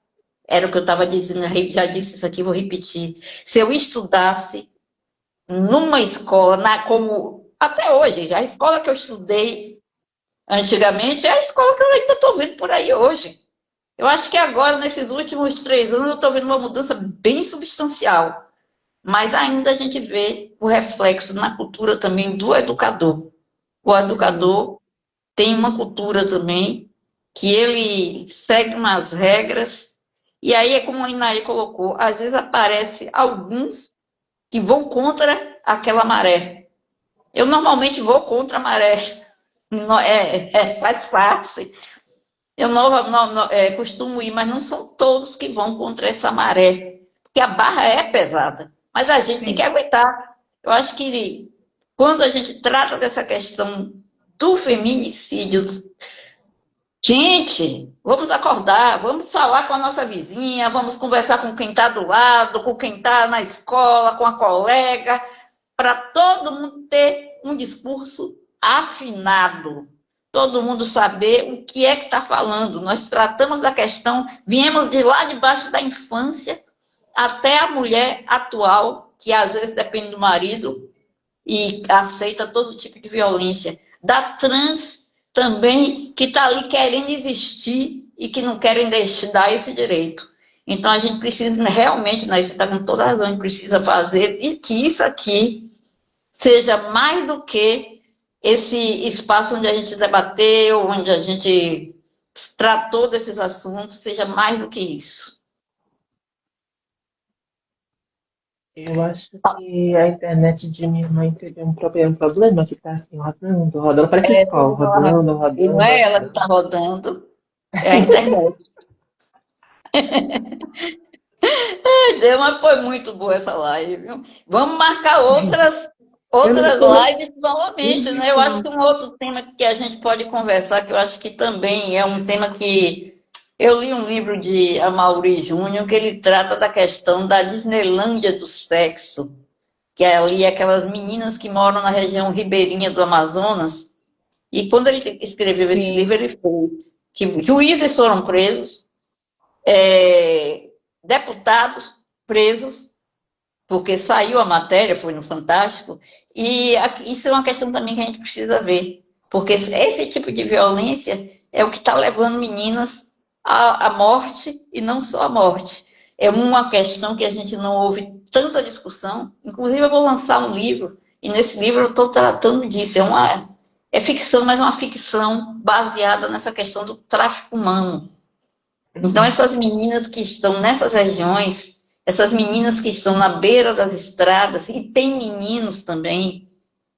Era o que eu estava dizendo, eu já disse isso aqui, vou repetir. Se eu estudasse numa escola, como até hoje, a escola que eu estudei antigamente é a escola que eu ainda estou vendo por aí hoje. Eu acho que agora, nesses últimos 3 anos, eu estou vendo uma mudança bem substancial. Mas ainda a gente vê o reflexo na cultura também do educador. O educador tem uma cultura também que ele segue umas regras E aí, é como a Inaí colocou, às vezes aparece alguns que vão contra aquela maré. Eu normalmente vou contra a maré, faz parte. Eu costumo ir, mas não são todos que vão contra essa maré, porque a barra é pesada, mas a gente tem que Sim. aguentar. Eu acho que quando a gente trata dessa questão do feminicídio, gente, vamos acordar, vamos falar com a nossa vizinha, vamos conversar com quem está do lado, com quem está na escola, com a colega, para todo mundo ter um discurso afinado, todo mundo saber o que é que está falando. Nós tratamos da questão, viemos de lá debaixo da infância até a mulher atual, que às vezes depende do marido e aceita todo tipo de violência. Da trans também, que está ali querendo existir e que não querem dar esse direito. Então a gente precisa realmente, né, você está com toda a razão, a gente precisa fazer e que isso aqui seja mais do que esse espaço onde a gente debateu, onde a gente tratou desses assuntos, seja mais do que isso. Eu acho que a internet de minha mãe teve um problema que tá assim, rodando, rodando, parece escola, rodando, E não rodando, é ela que rodando. está rodando, é a internet. Mas foi muito boa essa live, viu? Vamos marcar Eu não outras estou lives novamente, né? Eu acho não. que um outro tema que a gente pode conversar, que eu acho que também é um tema que eu li um livro de Amaury Júnior que ele trata da questão da Disneylândia do sexo, que é ali aquelas meninas que moram na região ribeirinha do Amazonas. E quando ele escreveu esse Sim, livro, ele fez que juízes foram presos, deputados presos, porque saiu a matéria, foi no Fantástico, e isso é uma questão também que a gente precisa ver, porque esse tipo de violência é o que está levando meninas à morte, e não só à morte. É uma questão que a gente não ouve tanta discussão. Inclusive, eu vou lançar um livro, e nesse livro eu estou tratando disso. É ficção, mas é uma ficção baseada nessa questão do tráfico humano. Então, essas meninas que estão nessas regiões, essas meninas que estão na beira das estradas, e tem meninos também,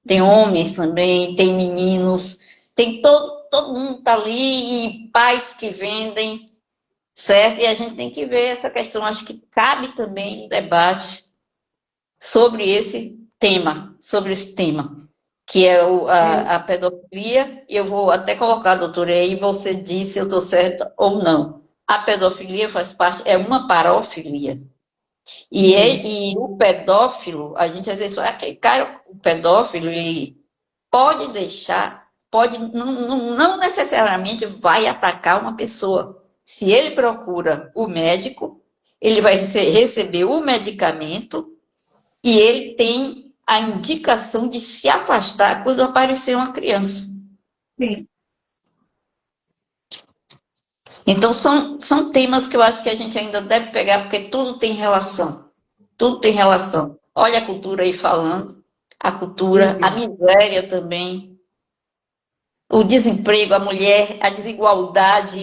tem homens também, tem meninos, tem todo mundo está ali, e pais que vendem, certo? E a gente tem que ver essa questão. Acho que cabe também um debate sobre esse tema, que é é, a pedofilia. E eu vou até colocar, doutora, aí você disse se eu estou certa ou não. A pedofilia faz parte, é uma parafilia. sim, E o pedófilo, a gente às vezes fala, aquele cara, o pedófilo, ele pode deixar, pode, não necessariamente vai atacar uma pessoa. Se ele procura o médico, ele vai receber o medicamento e ele tem a indicação de se afastar quando aparecer uma criança. sim. Então, são temas que eu acho que a gente ainda deve pegar, porque tudo tem relação. Tudo tem relação. Olha a cultura aí falando, a cultura, a Sim. miséria também, o desemprego, a mulher, a desigualdade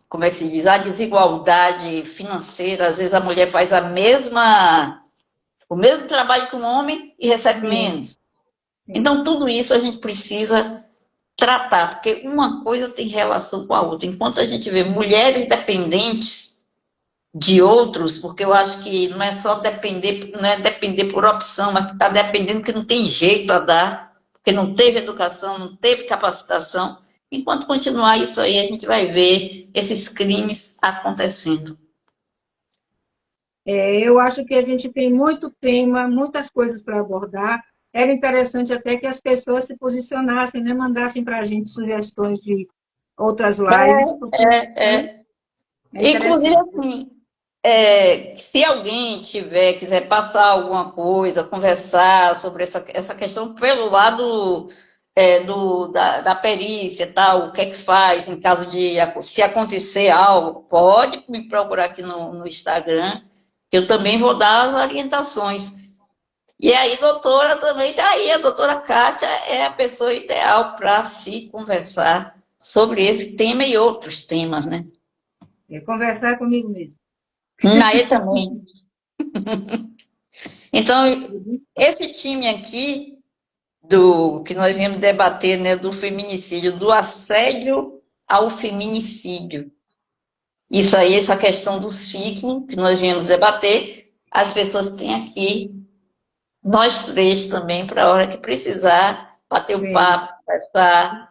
como é que se diz? A desigualdade financeira. Às vezes a mulher faz o mesmo trabalho que um homem e recebe Sim, menos. sim. Então, tudo isso a gente precisa tratar, porque uma coisa tem relação com a outra. Enquanto a gente vê mulheres dependentes de outros, porque eu acho que não é só depender, não é depender por opção, mas está dependendo que não tem jeito a dar, porque não teve educação, não teve capacitação. Enquanto continuar isso aí, a gente vai ver esses crimes acontecendo. Eu acho que a gente tem muito tema, muitas coisas para abordar. Era interessante até que as pessoas se posicionassem, né? Mandassem para a gente sugestões de outras lives, porque né, É, é inclusive, interessante. assim, se alguém quiser passar alguma coisa, conversar sobre essa questão pelo lado da perícia, tal, o que é que faz em caso de se acontecer algo, pode me procurar aqui no Instagram, que eu também vou dar as orientações. E aí, doutora, também está aí, a doutora Kátia é a pessoa ideal para se conversar sobre esse tema e outros temas, né? É conversar comigo mesmo. Aí também. Então, esse time aqui, do que nós viemos debater, né, do feminicídio, do assédio ao feminicídio. Isso aí, essa questão do ciclo que nós viemos debater, as pessoas têm aqui, nós três também, para a hora que precisar, bater o Sim, papo, conversar.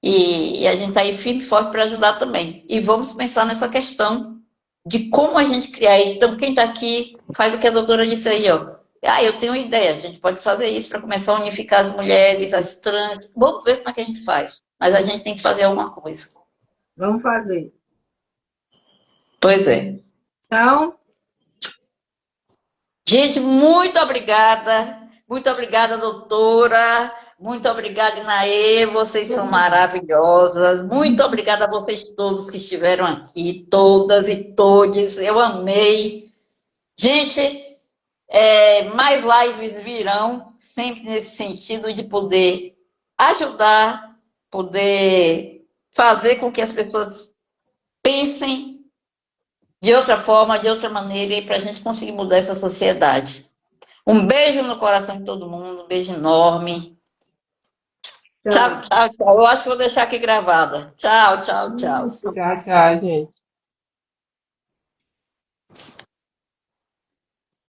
E a gente está aí firme e forte para ajudar também. E vamos pensar nessa questão de como a gente criar. Então, quem está aqui faz o que a doutora disse aí, ó. Ah, eu tenho uma ideia, a gente pode fazer isso para começar a unificar as mulheres, as trans. Vamos ver como é que a gente faz. Mas a gente tem que fazer alguma coisa. vamos fazer. Pois é. Então, Gente, muito obrigada. Muito obrigada, doutora. Muito obrigada, Inaê. Vocês são maravilhosas. Muito obrigada a vocês todos que estiveram aqui, todas e todes. Eu amei. Gente, mais lives virão, sempre nesse sentido de poder ajudar, poder fazer com que as pessoas pensem de outra forma, de outra maneira, e para a gente conseguir mudar essa sociedade. Um beijo no coração de todo mundo, um beijo enorme. Tchau, tchau. tchau, tchau. Eu acho que vou deixar aqui gravada. Tchau, tchau, tchau. Isso. Tchau, tchau, gente.